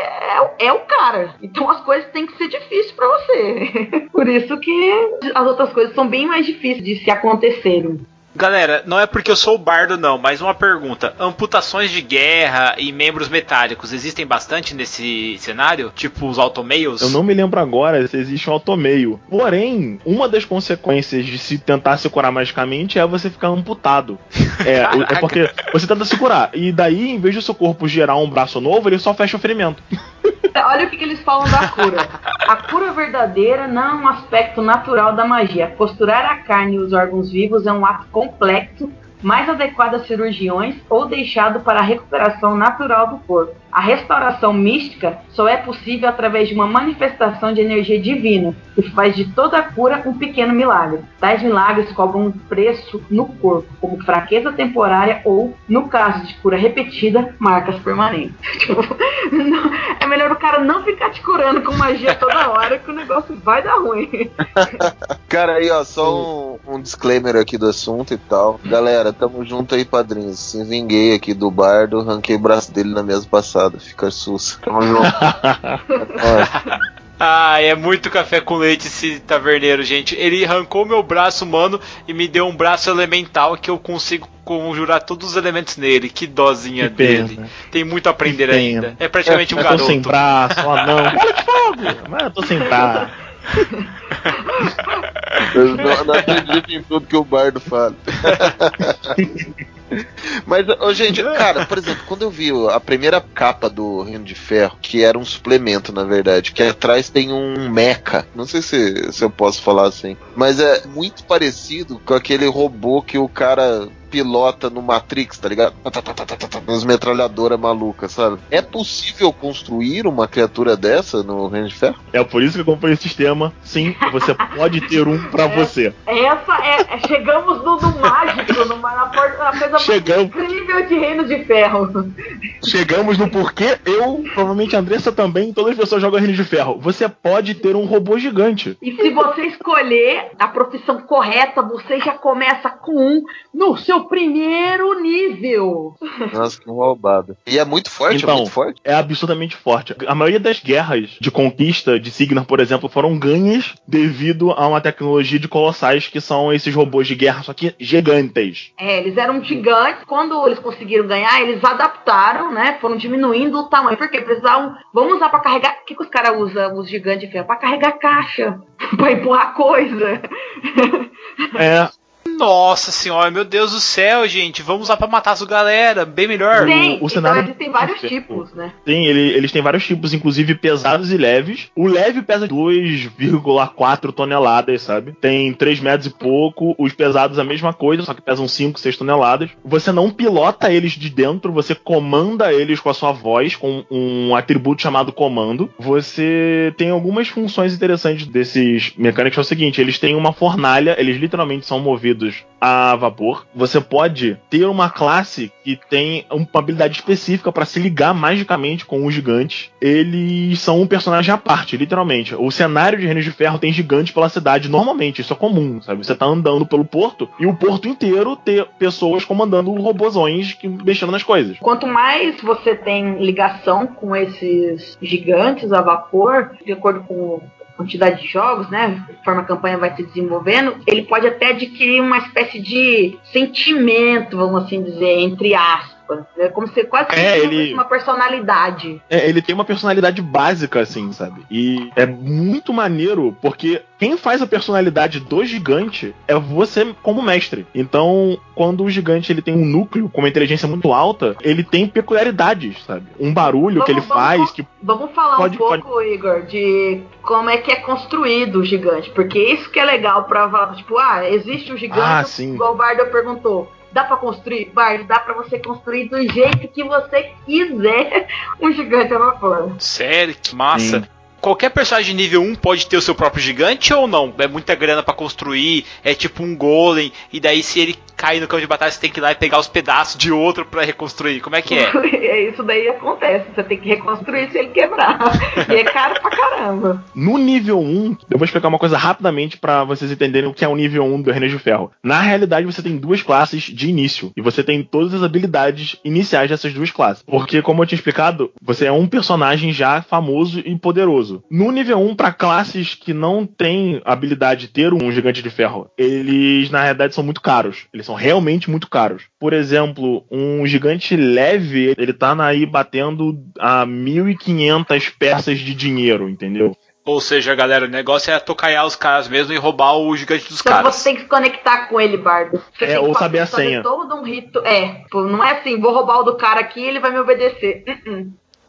é o cara. Então, as coisas têm que ser difíceis pra você. Por isso que as outras coisas são bem mais difíceis de se acontecerem. Galera, não é porque eu sou o bardo não, mas uma pergunta. Amputações de guerra e membros metálicos existem bastante nesse cenário? Tipo os automails? Eu não me lembro agora se existe um automail. Porém, uma das consequências de se tentar se curar magicamente é você ficar amputado. É porque você tenta se curar. E daí, em vez do seu corpo gerar um braço novo, ele só fecha o ferimento. Olha o que eles falam da cura. A cura verdadeira não é um aspecto natural da magia. Costurar a carne e os órgãos vivos é um ato complexo, mais adequado a cirurgiões ou deixado para a recuperação natural do corpo. A restauração mística só é possível através de uma manifestação de energia divina, que faz de toda a cura um pequeno milagre. Tais milagres cobram um preço no corpo, como fraqueza temporária ou, no caso de cura repetida, marcas permanentes. É melhor o cara não ficar te curando com magia toda hora, que o negócio vai dar ruim. Cara, aí ó, só um disclaimer aqui do assunto e tal. Galera, tamo junto aí, padrinhos. Se vinguei aqui do bardo, arranquei o braço dele na mesa passada. Fica sussa. Tamo junto. É muito café com leite esse taverneiro, gente. Ele arrancou meu braço, mano, e me deu um braço elemental que eu consigo conjurar todos os elementos nele. Que dozinha dele. Tem muito a aprender ainda. É praticamente um garoto. Eu tô sem braço, não. Bola de fogo! Mas eu tô sem braço. Eu não acredito em tudo que o bardo fala. Mas, gente, cara, por exemplo, quando eu vi a primeira capa do Reino de Ferro, que era um suplemento, na verdade, que atrás tem um mecha, não sei se eu posso falar assim, mas é muito parecido com aquele robô que o cara pilota no Matrix, tá ligado? Nas metralhadoras malucas, sabe? É possível construir uma criatura dessa no Reino de Ferro? É por isso que eu comprei esse sistema. Sim, você pode ter um pra você. Chegamos no mágico, na coisa mais incrível de Reino de Ferro. Chegamos no porquê provavelmente a Andressa também, todas as pessoas jogam Reino de Ferro. Você pode ter um robô gigante. E se você escolher a profissão correta, você já começa com no seu primeiro nível. Nossa, que roubada. E é muito forte? Então, é muito forte? É absurdamente forte. A maioria das guerras de conquista de Signar, por exemplo, foram ganhas devido a uma tecnologia de colossais, que são esses robôs de guerra, só que gigantes. Eles eram gigantes. Quando eles conseguiram ganhar, eles adaptaram, né? Foram diminuindo o tamanho. Porque precisavam... Vamos usar pra carregar... O que os caras usam, os gigantes de ferro? Pra carregar caixa. Pra empurrar coisa. nossa senhora, meu Deus do céu, gente, vamos lá pra matar as galera, bem melhor. Tem, O cenário então existem vários tipos, né? Tem, eles têm vários tipos, inclusive pesados e leves. O leve pesa 2,4 toneladas, sabe? Tem 3 metros e pouco. Os pesados a mesma coisa, só que pesam 5, 6 toneladas. Você não pilota eles de dentro, você comanda eles com a sua voz, com um atributo chamado comando. Você tem algumas funções interessantes desses mecânicos. É o seguinte, eles têm uma fornalha, eles literalmente são movidos a vapor. Você pode ter uma classe que tem uma habilidade específica para se ligar magicamente com os gigantes. Eles são um personagem à parte, literalmente. O cenário de Reinos de Ferro tem gigantes pela cidade, normalmente, isso é comum, sabe? Você tá andando pelo porto e o porto inteiro ter pessoas comandando robozões mexendo nas coisas. Quanto mais você tem ligação com esses gigantes a vapor, de acordo com quantidade de jogos, né, conforme a campanha vai se desenvolvendo, ele pode até adquirir uma espécie de sentimento, vamos assim dizer, entre aspas. É como se quase fosse uma personalidade. Ele tem uma personalidade básica, assim, sabe? E é muito maneiro, porque quem faz a personalidade do gigante é você como mestre. Então, quando o gigante ele tem um núcleo com uma inteligência muito alta, ele tem peculiaridades, sabe? Um barulho que ele faz... Vamos falar um pouco, Igor, de como é que é construído o gigante. Porque isso que é legal pra falar, tipo, existe um gigante, igual o Bardo perguntou. Dá pra construir? Bard, dá pra você construir do jeito que você quiser um gigante a vapor. Sério? Que massa. Sim. Qualquer personagem de nível 1 pode ter o seu próprio gigante ou não? É muita grana pra construir, é tipo um golem, e daí se ele cair no campo de batalha você tem que ir lá e pegar os pedaços de outro pra reconstruir. Como é que é? Isso daí acontece, você tem que reconstruir se ele quebrar. E é caro pra caramba. No nível 1, eu vou explicar uma coisa rapidamente pra vocês entenderem o que é o nível 1 do Reinos de Ferro. Na realidade você tem 2 classes de início, e você tem todas as habilidades iniciais dessas 2 classes. Porque, como eu tinha explicado, você é um personagem já famoso e poderoso. No nível 1, para classes que não têm habilidade de ter um gigante de ferro, eles na realidade são muito caros. Eles são realmente muito caros. Por exemplo, um gigante leve, ele tá aí batendo a 1.500 peças de dinheiro, entendeu? Ou seja, galera, o negócio é tocaiar os caras mesmo e roubar o gigante dos caras. Então você tem que se conectar com ele, Bardo. Você tem ou que saber a senha. Todo um rito. Não é assim, vou roubar o do cara aqui e ele vai me obedecer.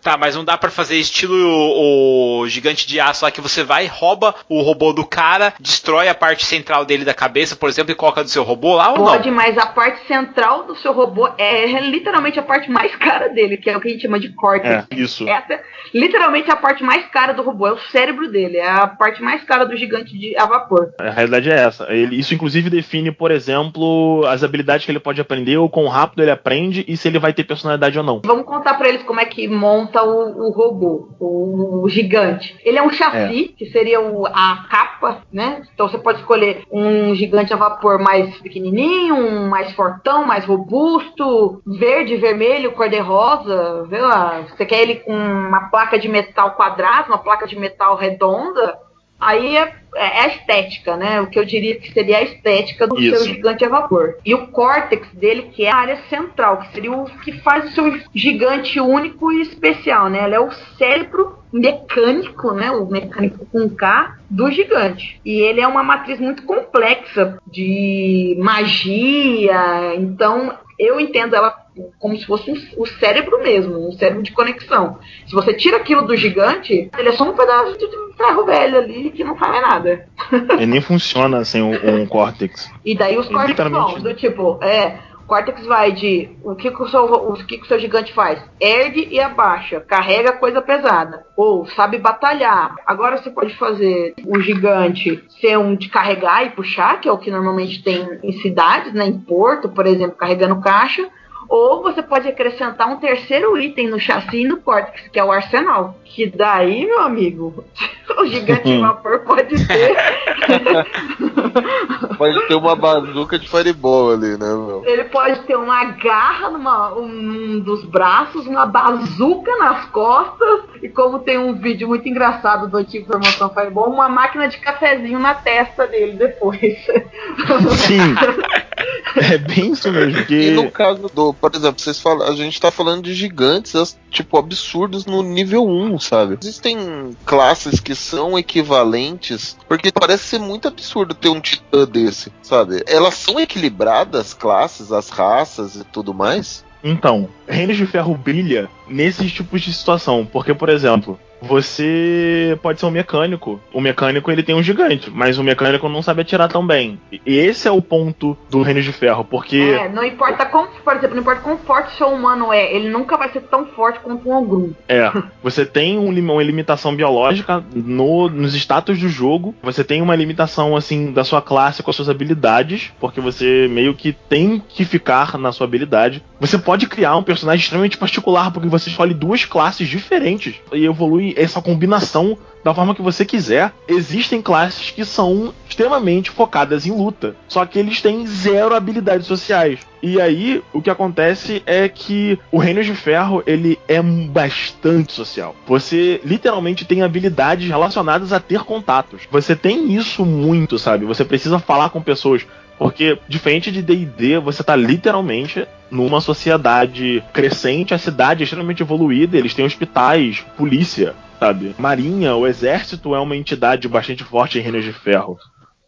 Tá, mas não dá pra fazer estilo o gigante de aço lá que você vai, rouba o robô do cara, destrói a parte central dele da cabeça, por exemplo, e coloca do seu robô lá ou não? Pode, mas a parte central do seu robô é literalmente a parte mais cara dele, que é o que a gente chama de córtex. Isso. Essa é literalmente a parte mais cara do robô, é o cérebro dele, é a parte mais cara do gigante a vapor. A realidade é essa. Isso inclusive define, por exemplo, as habilidades que ele pode aprender, ou quão rápido ele aprende, e se ele vai ter personalidade ou não. Vamos contar pra eles como é que monta o robô, o gigante. Ele é um chassi, que seria a capa, né? Então você pode escolher um gigante a vapor mais pequenininho, um mais fortão, mais robusto, verde, vermelho, cor-de-rosa, vê lá. Você quer ele com uma placa de metal quadrada, uma placa de metal redonda, aí é a estética, né? O que eu diria que seria a estética do seu gigante a vapor. E o córtex dele, que é a área central, que seria o que faz o seu gigante único e especial, né? Ela é o cérebro mecânico, né? O mecânico com K do gigante. E ele é uma matriz muito complexa de magia, então eu entendo ela como se fosse o cérebro mesmo, um cérebro de conexão. Se você tira aquilo do gigante, ele é só um pedaço de ferro velho ali que não faz mais nada. Ele nem funciona sem um córtex. E daí os córtex vão, do tipo, o córtex vai de o que o seu gigante faz? Ergue e abaixa, carrega coisa pesada, ou sabe batalhar. Agora você pode fazer o gigante ser um de carregar e puxar, que é o que normalmente tem em cidades, né, em porto, por exemplo, carregando caixa. Ou você pode acrescentar um terceiro item no chassi e no córtex, que é o arsenal. Que daí, meu amigo, o gigante de vapor pode ter... Pode ter uma bazuca de fireball ali, né, meu? Ele pode ter uma garra um dos braços, uma bazuca nas costas, e como tem um vídeo muito engraçado do antigo Formação Fireball, uma máquina de cafezinho na testa dele depois. Sim. É bem isso mesmo. E no caso por exemplo, a gente tá falando de gigantes, tipo, absurdos no nível 1, sabe? Existem classes que são equivalentes, porque parece ser muito absurdo ter um titã desse, sabe? Elas são equilibradas, as classes, as raças e tudo mais? Então, Reinos de Ferro brilha nesses tipos de situação, porque, por exemplo, você pode ser um mecânico. O mecânico, ele tem um gigante, mas o mecânico não sabe atirar tão bem. E esse é o ponto do Reino de Ferro, porque... não importa como, por exemplo, não importa quão forte o seu humano ele nunca vai ser tão forte quanto um Ogrum. Você tem uma limitação biológica nos status do jogo, você tem uma limitação, assim, da sua classe com as suas habilidades, porque você meio que tem que ficar na sua habilidade. Você pode criar um personagem extremamente particular, porque você escolhe 2 classes diferentes e evolui essa combinação da forma que você quiser. Existem classes que são extremamente focadas em luta, só que eles têm 0 habilidades sociais. E aí, o que acontece é que o Reino de Ferro, ele é bastante social. Você literalmente tem habilidades relacionadas a ter contatos. Você tem isso muito, sabe? Você precisa falar com pessoas. Porque, diferente de D&D, você tá literalmente numa sociedade crescente, a cidade é extremamente evoluída, eles têm hospitais, polícia, sabe? Marinha, o exército é uma entidade bastante forte em Reinos de Ferro.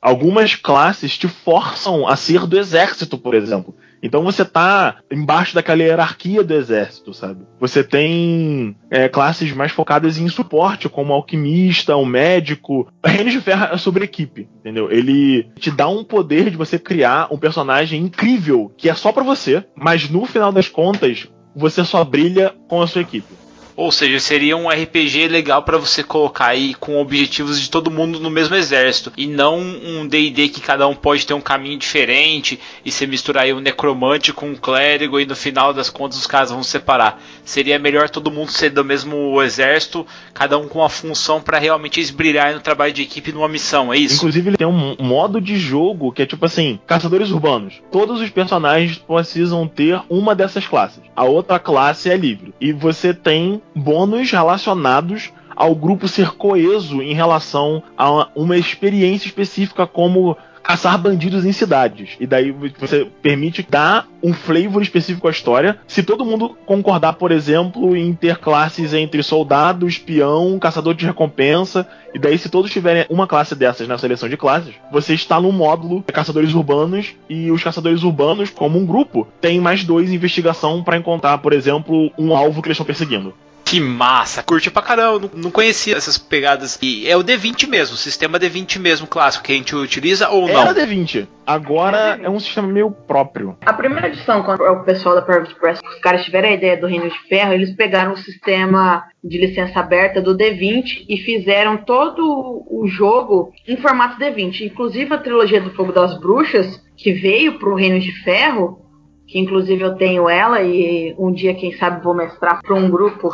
Algumas classes te forçam a ser do exército, por exemplo. Então você tá embaixo daquela hierarquia do exército, sabe? Você tem classes mais focadas em suporte, como alquimista, o médico. Reinos de Ferro é sobre equipe, entendeu? Ele te dá um poder de você criar um personagem incrível, que é só pra você, mas no final das contas, você só brilha com a sua equipe. Ou seja, seria um RPG legal pra você colocar aí com objetivos de todo mundo no mesmo exército. E não um D&D que cada um pode ter um caminho diferente e você misturar aí um necromante com um clérigo e no final das contas os caras vão se separar. Seria melhor todo mundo ser do mesmo exército, cada um com uma função pra realmente eles brilharem no trabalho de equipe numa missão, é isso? Inclusive ele tem um modo de jogo que é tipo assim, caçadores urbanos. Todos os personagens precisam ter uma dessas classes. A outra classe é livre. E você tem bônus relacionados ao grupo ser coeso em relação a uma experiência específica, como caçar bandidos em cidades. E daí você permite dar um flavor específico à história. Se todo mundo concordar, por exemplo, em ter classes entre soldado, espião, caçador de recompensa, e daí se todos tiverem uma classe dessas na seleção de classes, você está no módulo caçadores urbanos, e os caçadores urbanos, como um grupo, tem mais 2 em investigação para encontrar, por exemplo, um alvo que eles estão perseguindo. Que massa, curti pra caramba, não conhecia essas pegadas. E é o D20 mesmo, o sistema D20 mesmo clássico que a gente utiliza ou não? Era D20, agora é um sistema meio próprio. A primeira edição, quando o pessoal da Private Press, os caras tiveram a ideia do Reino de Ferro, eles pegaram o sistema de licença aberta do D20 e fizeram todo o jogo em formato D20. Inclusive a trilogia do Fogo das Bruxas, que veio pro Reino de Ferro, que inclusive eu tenho ela e um dia, quem sabe, vou mestrar para um grupo.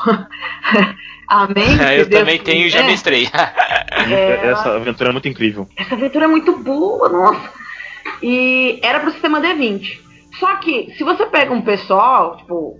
Amém? Eu também tenho e já mestrei. Essa aventura é muito incrível. Essa aventura é muito boa, nossa. E era pro sistema D20. Só que, se você pega um pessoal, tipo,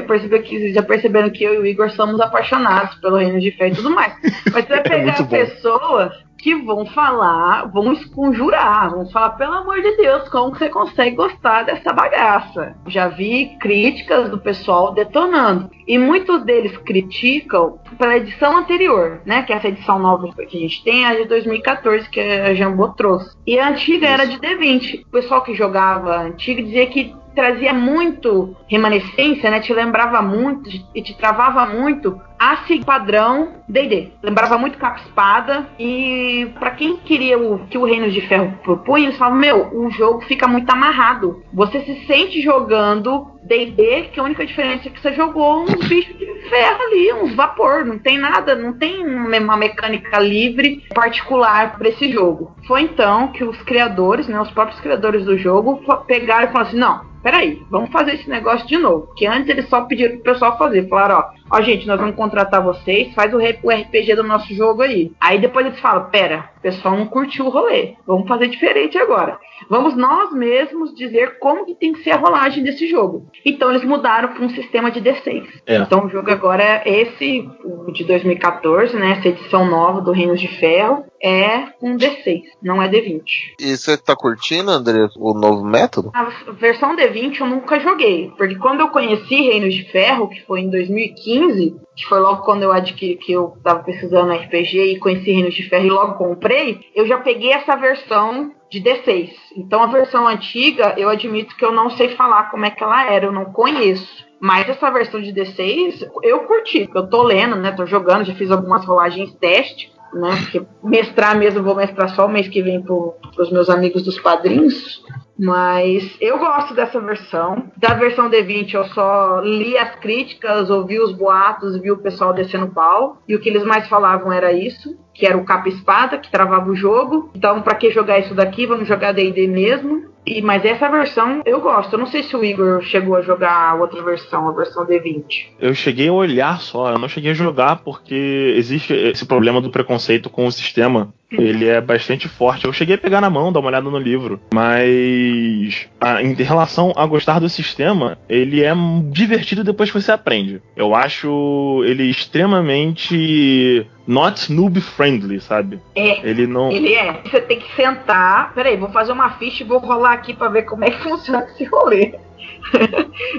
vocês já perceberam que eu e o Igor somos apaixonados pelo Reino de Ferro e tudo mais. Mas você vai pegar pessoas que vão falar, vão conjurar, vão falar, pelo amor de Deus, como você consegue gostar dessa bagaça? Já vi críticas do pessoal detonando. E muitos deles criticam pela edição anterior, né? Que é essa edição nova que a gente tem, a de 2014, que a Jambô trouxe. E a antiga era de D20. O pessoal que jogava a antiga dizia que trazia muito remanescência, né? Te lembrava muito e te travava muito a padrão D&D. Lembrava muito capa-espada. E pra quem queria que o Reino de Ferro propunha, eles falavam, o jogo fica muito amarrado. Você se sente jogando D&D, que a única diferença é que você jogou uns bichos de ferro ali, uns vapor. Não tem nada, não tem uma mecânica livre particular para esse jogo. Foi então que os criadores, né, os próprios criadores do jogo, pegaram e falaram assim, não, peraí, vamos fazer esse negócio de novo. Porque antes eles só pediram pro pessoal fazer. Falaram, ó gente, nós vamos contratar vocês, faz o RPG do nosso jogo aí. Aí depois eles falam, pera, O pessoal não curtiu o rolê. Vamos fazer diferente agora. Vamos nós mesmos dizer como que tem que ser a rolagem desse jogo. Então eles mudaram para um sistema de D6. Então o jogo agora é esse, o de 2014, né? Essa edição nova do Reinos de Ferro é um D6, não é D20. E você tá curtindo, André, o novo método? A versão D20 eu nunca joguei, porque quando eu conheci Reinos de Ferro, que foi em 2015, que foi logo quando eu adquiri, que eu tava pesquisando RPG e conheci Reinos de Ferro e logo comprei, eu já peguei essa versão de D6. Então a versão antiga, eu admito que eu não sei falar como é que ela era, eu não conheço. Mas essa versão de D6, eu curti, porque eu tô lendo, né, tô jogando, já fiz algumas rolagens teste, né, porque mestrar mesmo, vou mestrar só o mês que vem pros meus amigos dos padrinhos. Mas eu gosto dessa versão. Da versão D20 eu só li as críticas, ouvi os boatos, vi o pessoal descendo pau. E o que eles mais falavam era isso, que era o capa-espada, que travava o jogo. Então, pra que jogar isso daqui? Vamos jogar D&D mesmo. Mas essa versão eu gosto. Eu não sei se o Igor chegou a jogar a outra versão, a versão D20. Eu cheguei a olhar só, eu não cheguei a jogar porque existe esse problema do preconceito com o sistema. Ele é bastante forte. Eu cheguei a pegar na mão, dar uma olhada no livro. Mas em relação a gostar do sistema, ele é divertido depois que você aprende. Eu acho ele extremamente not noob friendly, sabe? Ele é. Você tem que sentar. Peraí, vou fazer uma ficha e vou rolar aqui pra ver como é que funciona esse rolê.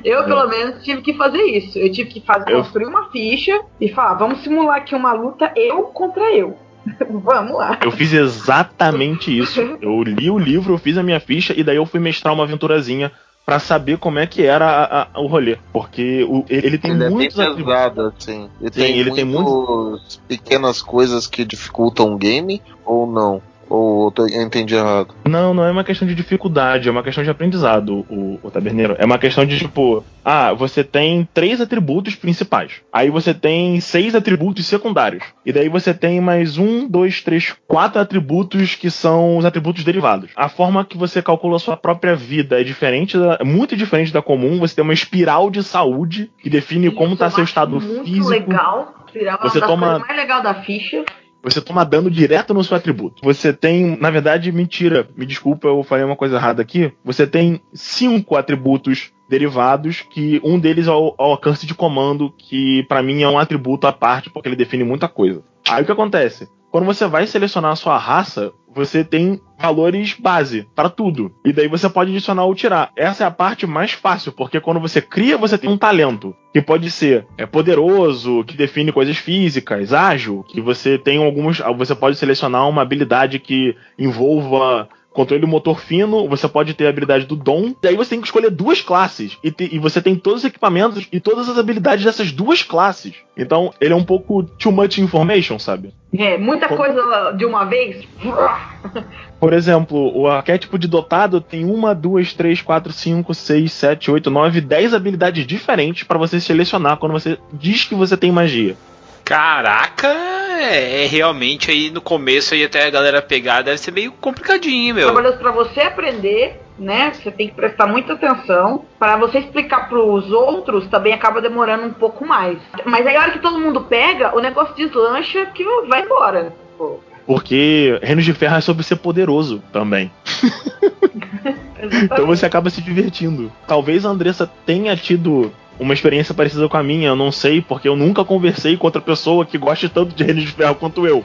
Eu, pelo menos, tive que fazer isso. Eu tive que construir uma ficha e falar, vamos simular aqui uma luta eu contra eu. Vamos lá. Eu fiz exatamente isso. Eu li o livro, eu fiz a minha ficha e daí eu fui mestrar uma aventurazinha pra saber como é que era o rolê. Porque ele tem muitos atributos. Assim. Ele tem muitas pequenas coisas que dificultam o game ou não? Ou eu entendi errado? Não é uma questão de dificuldade, é uma questão de aprendizado, o taberneiro. É uma questão de tipo, você tem 3 atributos principais. Aí você tem 6 atributos secundários. E daí você tem mais 1, 2, 3, 4 atributos que são os atributos derivados. A forma que você calcula a sua própria vida é muito diferente da comum. Você tem uma espiral de saúde que define como está seu estado muito físico. Legal. Espiral é uma das coisas mais legal da ficha. Você toma dano direto no seu atributo. Você tem, na verdade, mentira. Me desculpa, eu falei uma coisa errada aqui. Você tem 5 atributos derivados, que um deles é o alcance de comando, que pra mim é um atributo à parte, porque ele define muita coisa. Aí o que acontece? Quando você vai selecionar a sua raça, você tem valores base para tudo. E daí você pode adicionar ou tirar. Essa é a parte mais fácil, porque quando você cria, você tem um talento. Que pode ser poderoso, que define coisas físicas, ágil, que você tem alguns. Você pode selecionar uma habilidade que envolva controle motor fino, você pode ter a habilidade do dom, e aí você tem que escolher 2 classes, e você tem todos os equipamentos e todas as habilidades dessas 2 classes. Então, ele é um pouco too much information, sabe? Muita coisa de uma vez. Por exemplo, o arquétipo de dotado tem 1, 2, 3, 4, 5, 6, 7, 8, 9, 10 habilidades diferentes para você selecionar quando você diz que você tem magia. Caraca, realmente aí no começo aí até a galera pegar deve ser meio complicadinho, meu. Trabalhando pra você aprender, né? Você tem que prestar muita atenção. Para você explicar pros outros também acaba demorando um pouco mais. Mas aí a hora que todo mundo pega, o negócio deslancha que vai embora. Porque Reinos de Ferro é sobre ser poderoso também. Então você acaba se divertindo. Talvez a Andressa tenha tido uma experiência parecida com a minha, eu não sei, porque eu nunca conversei com outra pessoa que goste tanto de Reinos de Ferro quanto eu.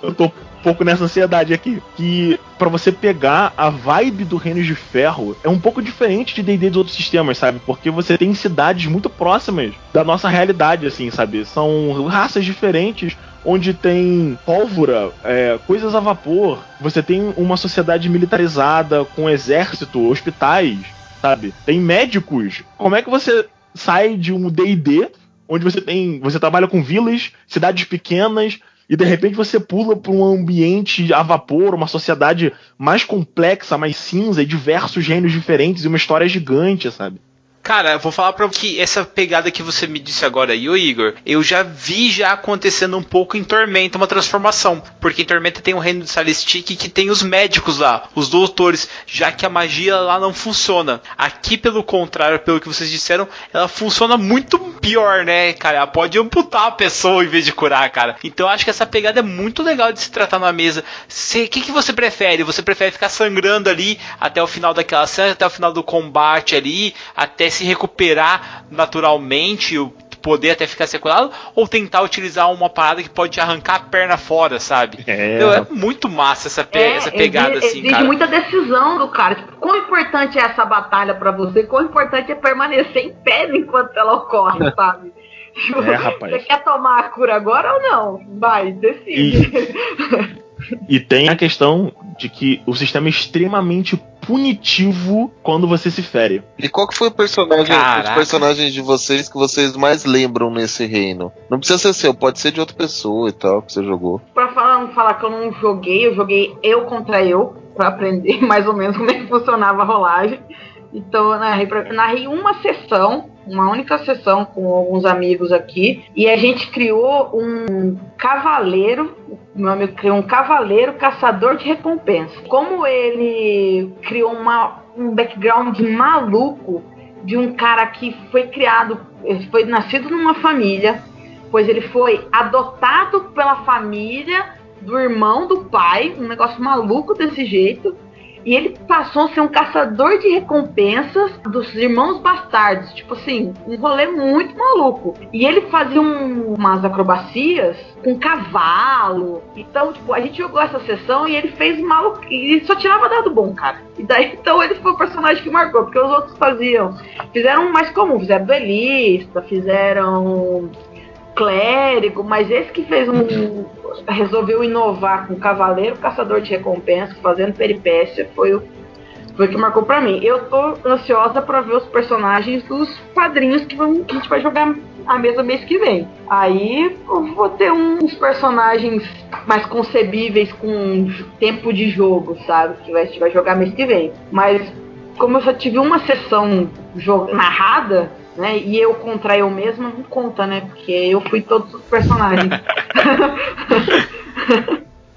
Eu tô um pouco nessa ansiedade aqui. Que pra você pegar a vibe do Reinos de Ferro é um pouco diferente de D&D dos outros sistemas, sabe? Porque você tem cidades muito próximas da nossa realidade, assim, sabe? São raças diferentes, onde tem pólvora, coisas a vapor. Você tem uma sociedade militarizada, com exército, hospitais, sabe? Tem médicos. Como é que você sai de um D&D, onde você trabalha com vilas, cidades pequenas, e de repente você pula para um ambiente a vapor, uma sociedade mais complexa, mais cinza, e diversos reinos diferentes, e uma história gigante, sabe? Cara, eu vou falar pra que essa pegada que você me disse agora aí, ô Igor, eu já vi já acontecendo um pouco em Tormenta, uma transformação. Porque em Tormenta tem o reino de Salistic que tem os médicos lá, os doutores, já que a magia lá não funciona. Aqui, pelo contrário, pelo que vocês disseram, ela funciona muito pior, né, cara? Ela pode amputar a pessoa em vez de curar, cara. Então eu acho que essa pegada é muito legal de se tratar na mesa. O que você prefere? Você prefere ficar sangrando ali até o final daquela cena, até o final do combate ali, até se recuperar naturalmente, poder até ficar sequelado, ou tentar utilizar uma parada que pode te arrancar a perna fora, sabe? É muito massa essa pegada, assim, exige cara. muita decisão do cara. Tipo, quão importante é essa batalha pra você? Quão importante é permanecer em pé enquanto ela ocorre, sabe? Rapaz. Você quer tomar a cura agora ou não? Vai, decide. E tem a questão de que o sistema é extremamente punitivo quando você se fere. E qual que foi o personagem, os personagens de vocês que vocês mais lembram nesse reino? Não precisa ser seu, pode ser de outra pessoa e tal, que você jogou. Pra falar que eu não joguei, eu joguei eu contra eu, pra aprender mais ou menos como é que funcionava a rolagem. Então eu narrei uma sessão, uma única sessão com alguns amigos aqui, e a gente criou um cavaleiro, meu amigo criou um cavaleiro caçador de recompensa. Como ele criou um background maluco de um cara que ele foi nascido numa família, pois ele foi adotado pela família do irmão do pai, um negócio maluco desse jeito. E ele passou a ser um caçador de recompensas dos irmãos bastardos. Tipo assim, um rolê muito maluco. E ele fazia umas acrobacias com cavalo. Então, tipo, a gente jogou essa sessão e ele fez maluco. E ele só tirava dado bom, cara. E daí, então, ele foi o personagem que marcou. Porque os outros fizeram um mais comum. Fizeram duelista, fizeram clérigo. Mas esse que resolveu inovar com Cavaleiro Caçador de Recompensa, fazendo peripécia, foi o que marcou pra mim. Eu tô ansiosa pra ver os personagens dos padrinhos que a gente vai jogar a mesa mês que vem. Aí eu vou ter uns personagens mais concebíveis com tempo de jogo, sabe? Que a gente vai jogar mês que vem. Mas como eu só tive uma sessão narrada, né, e eu contra eu mesma, não conta, né? Porque eu fui todos os personagens.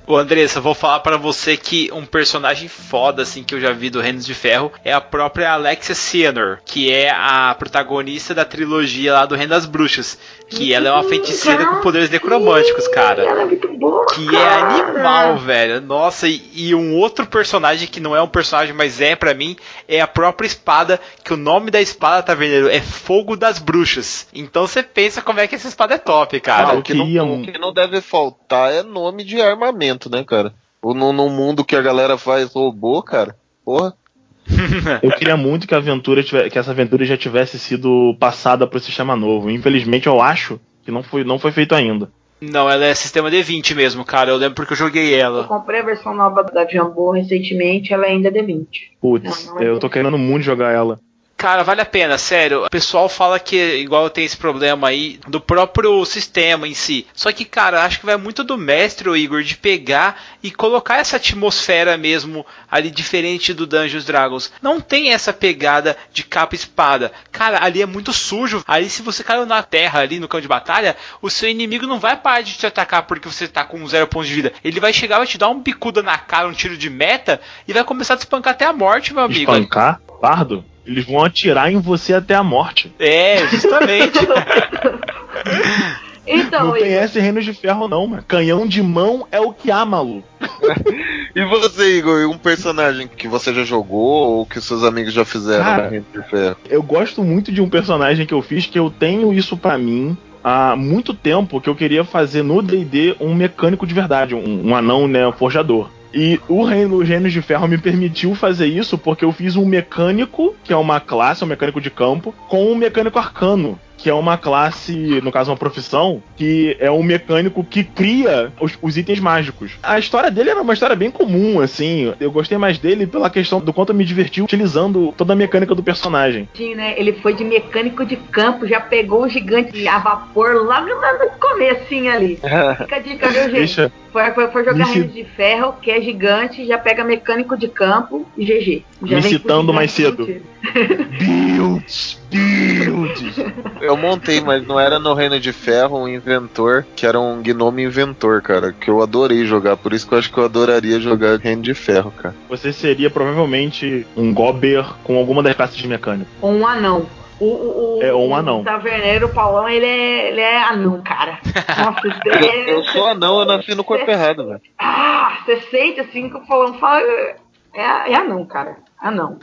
Ô Andressa, vou falar pra você que um personagem foda, assim, que eu já vi do Reinos de Ferro é a própria Alexia Cianor, que é a protagonista da trilogia lá do Reino das Bruxas. Que ela é uma feiticeira com poderes necromânticos, cara. Ela é muito boa, que cara. É animal, velho. Nossa, e um outro personagem que não é um personagem, mas é pra mim, é a própria espada, que o nome da espada, taverneiro, é Fogo das Bruxas. Então você pensa como é que essa espada é top, cara. O que não deve faltar é nome de armamento, né, cara? No mundo que a galera faz robô, cara. Porra. Eu queria muito que essa aventura já tivesse sido passada para o sistema novo. Infelizmente eu acho que não foi feito ainda. Não, ela é sistema D20 mesmo, cara. Eu lembro porque eu joguei ela. Eu comprei a versão nova da Jumbo recentemente, ela ainda é D20. Putz, eu tô querendo muito jogar ela. Cara, vale a pena, sério. O pessoal fala que, igual tem esse problema aí, do próprio sistema em si. Só que, cara, acho que vai muito do mestre, o Igor, de pegar e colocar essa atmosfera mesmo ali, diferente do Dungeons Dragons. Não tem essa pegada de capa e espada. Cara, ali é muito sujo. Ali, se você caiu na terra, ali no campo de batalha, o seu inimigo não vai parar de te atacar porque você tá com 0 pontos de vida. Ele vai chegar, vai te dar um bicuda na cara, um tiro de meta, e vai começar a te espancar até a morte, meu amigo. Espancar? Pardo? Eles vão atirar em você até a morte. É, justamente. Então, não tem esse Reinos de Ferro não, mano. Canhão de mão é o que há, maluco. E você, Igor, um personagem que você já jogou ou que seus amigos já fizeram no Reinos de Ferro? Eu gosto muito de um personagem que eu fiz, que eu tenho isso pra mim há muito tempo, que eu queria fazer no D&D um mecânico de verdade, um anão, né, forjador. E o Reinos de Ferro me permitiu fazer isso porque eu fiz um mecânico, que é uma classe, um mecânico de campo, com um mecânico arcano. que é uma classe, no caso uma profissão, que é um mecânico que cria os itens mágicos. A história dele era uma história bem comum, assim. Eu gostei mais dele pela questão do quanto eu me diverti utilizando toda a mecânica do personagem. Sim, né? Ele foi de mecânico de campo, já pegou o gigante a vapor lá no comecinho ali. Fica a dica, viu, gente? Foi jogar Reinos de Ferro, que é gigante, já pega mecânico de campo e GG. Já me citando mais cedo. Builds. Eu montei, mas não era no Reino de Ferro um inventor, que era um gnome inventor, cara, que eu adorei jogar, por isso que eu acho que eu adoraria jogar Reino de Ferro, cara. Você seria provavelmente um Gobber com alguma das classes de mecânico. Ou um anão. Ou um anão. O taverneiro, o Paulão, ele é anão, cara. Nossa, eu sou anão, eu nasci no corpo errado, velho. Você sente assim que o Paulão fala. É anão, cara. Anão.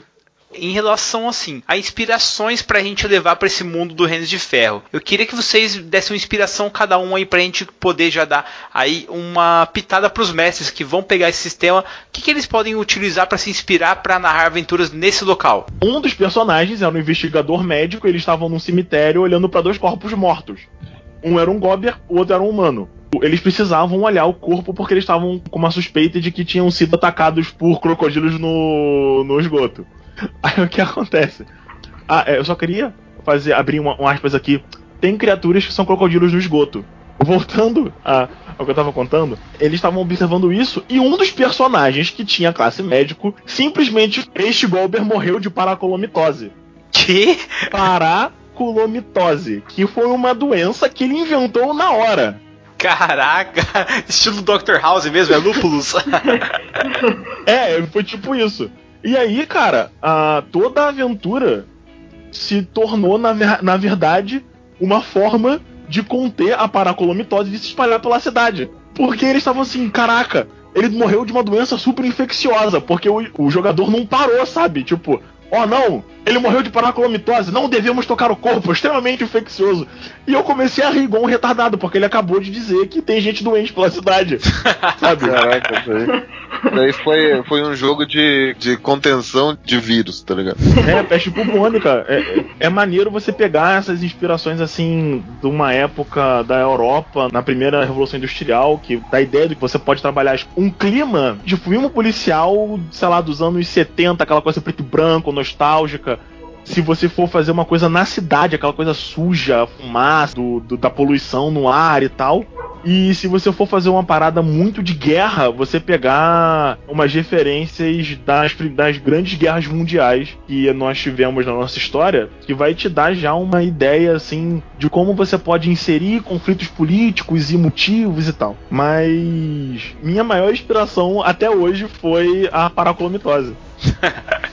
Em relação, assim, a inspirações pra gente levar pra esse mundo do Reinos de Ferro, eu queria que vocês dessem uma inspiração cada um aí pra gente poder já dar aí uma pitada pros mestres que vão pegar esse sistema. O que eles podem utilizar pra se inspirar pra narrar aventuras nesse local? Um dos personagens era um investigador médico, eles estavam num cemitério olhando pra 2 corpos mortos. Um era um Gobber, o outro era um humano. Eles precisavam olhar o corpo porque eles estavam com uma suspeita de que tinham sido atacados por crocodilos no esgoto. Aí o que acontece? Eu só queria abrir um aspas aqui. Tem criaturas que são crocodilos no esgoto. Voltando ao que eu tava contando, eles estavam observando isso e um dos personagens que tinha classe médico, simplesmente este Gobber morreu de paracolomitose. Que? Paraculomitose, que foi uma doença que ele inventou na hora. Caraca, estilo Dr. House mesmo, é lúpulos. Foi tipo isso. E aí, cara, toda a aventura se tornou, na verdade, uma forma de conter a paracolomitose e de se espalhar pela cidade. Porque eles estavam assim, caraca, ele morreu de uma doença super infecciosa, porque o jogador não parou, sabe? Tipo, não, ele morreu de paracolomitose, não devemos tocar o corpo, extremamente infeccioso. E eu comecei a rir igual um retardado, porque ele acabou de dizer que tem gente doente pela cidade. Sabe? Caraca, daí foi um jogo de contenção de vírus, tá ligado? Peste bubônica. É maneiro você pegar essas inspirações, assim, de uma época da Europa, na primeira Revolução Industrial, que dá a ideia de que você pode trabalhar um clima de filme policial, sei lá, dos anos 70, aquela coisa preto e branco, nostálgica. Se você for fazer uma coisa na cidade, aquela coisa suja, fumaça, da poluição no ar e tal. E se você for fazer uma parada muito de guerra, você pegar umas referências das grandes guerras mundiais que nós tivemos na nossa história, que vai te dar já uma ideia, assim, de como você pode inserir conflitos políticos e motivos e tal. Mas minha maior inspiração até hoje foi a paracolomitose.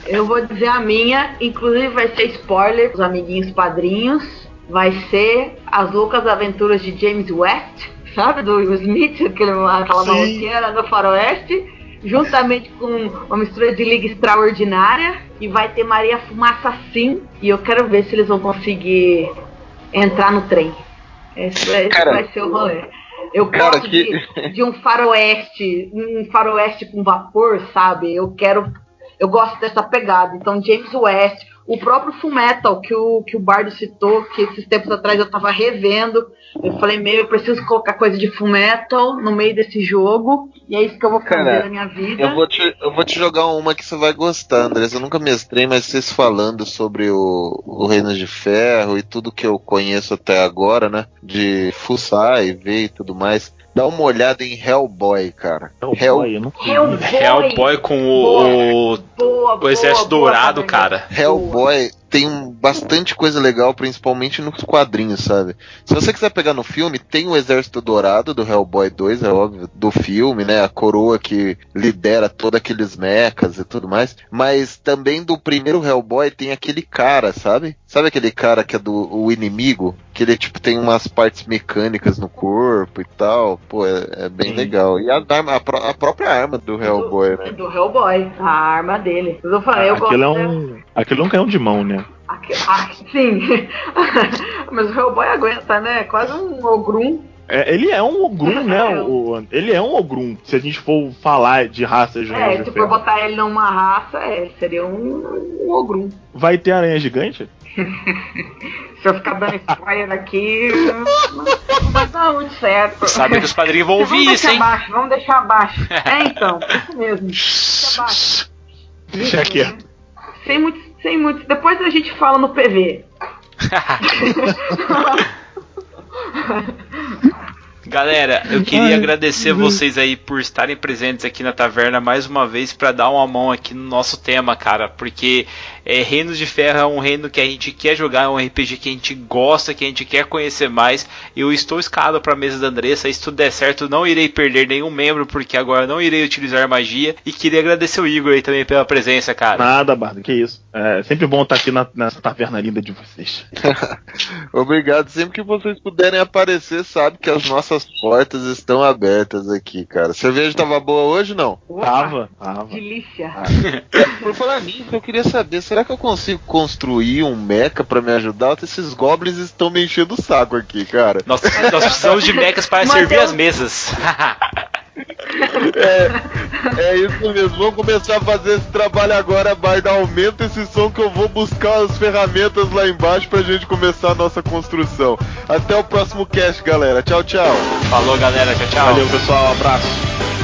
Eu vou dizer a minha, inclusive vai ser spoiler dos amiguinhos padrinhos, vai ser As Loucas Aventuras de James West, sabe, do Will Smith, aquela maluqueira do faroeste, juntamente com uma mistura de Liga Extraordinária, e vai ter Maria Fumaça sim, e eu quero ver se eles vão conseguir entrar no trem. Esse vai ser o rolê. Eu gosto de um faroeste com vapor, sabe, eu gosto dessa pegada. Então, James West, o próprio Fullmetal que o Bardo citou, que esses tempos atrás eu tava revendo. Eu falei, eu preciso colocar coisa de Fullmetal no meio desse jogo. E é isso que eu vou fazer na minha vida. Eu vou te jogar uma que você vai gostar, Andrés. Eu nunca mestrei, mas vocês falando sobre o Reino de Ferro e tudo que eu conheço até agora, né? De fuçar e ver e tudo mais. Dá uma olhada em Hellboy, cara. Hellboy com o Exército Dourado, cara. Hellboy tem bastante coisa legal, principalmente nos quadrinhos, sabe? Se você quiser pegar no filme, tem o Exército Dourado do Hellboy 2, é óbvio, do filme, né? A coroa que lidera todos aqueles mechas e tudo mais. Mas também do primeiro Hellboy tem aquele cara, sabe? Sabe aquele cara que é o inimigo? Que ele, tipo, tem umas partes mecânicas no corpo e tal. Pô, é bem legal. E a própria arma do Hellboy, né? Do Hellboy, a arma dele. Eu falei, aquilo é um canhão de mão, né? Sim. Mas o Hellboy aguenta, né? Quase um ogrum. Ele é um ogrum, né? Ele é um ogrum. Se a gente for falar de raças de se for botar ele numa raça, seria um ogrum. Vai ter aranha gigante? Se eu ficar dando spoiler aqui, não vai dar muito certo. Sabe que os padrinhos vão ouvir isso, hein? Vamos deixar abaixo. Então, isso mesmo. Deixa abaixo. Deixa quieto. Sem muitos. Depois a gente fala no PV. Galera, eu queria agradecer vocês aí por estarem presentes aqui na taverna mais uma vez para dar uma mão aqui no nosso tema, cara, porque Reinos de Ferro é um reino que a gente quer jogar, é um RPG que a gente gosta, que a gente quer conhecer mais. Eu estou escalado para a mesa da Andressa, se tudo der certo não irei perder nenhum membro, porque agora não irei utilizar magia, e queria agradecer o Igor aí também pela presença, cara. Nada, Bardo, que isso. É sempre bom estar aqui nessa taverna linda de vocês. Obrigado, sempre que vocês puderem aparecer, sabe que as nossas portas estão abertas aqui, cara. Cerveja tava boa hoje, não? Tava. Delícia. Por falar nisso, eu queria saber, será que eu consigo construir um mecha pra me ajudar? Esses goblins estão me enchendo o saco aqui, cara. Nós precisamos de mechas para servir as mesas. É isso mesmo, vamos começar a fazer esse trabalho agora, Barda. Aumenta esse som que eu vou buscar as ferramentas lá embaixo pra gente começar a nossa construção. Até o próximo cast, galera. Tchau, tchau. Falou, galera. Tchau, tchau. Valeu, pessoal. Abraço.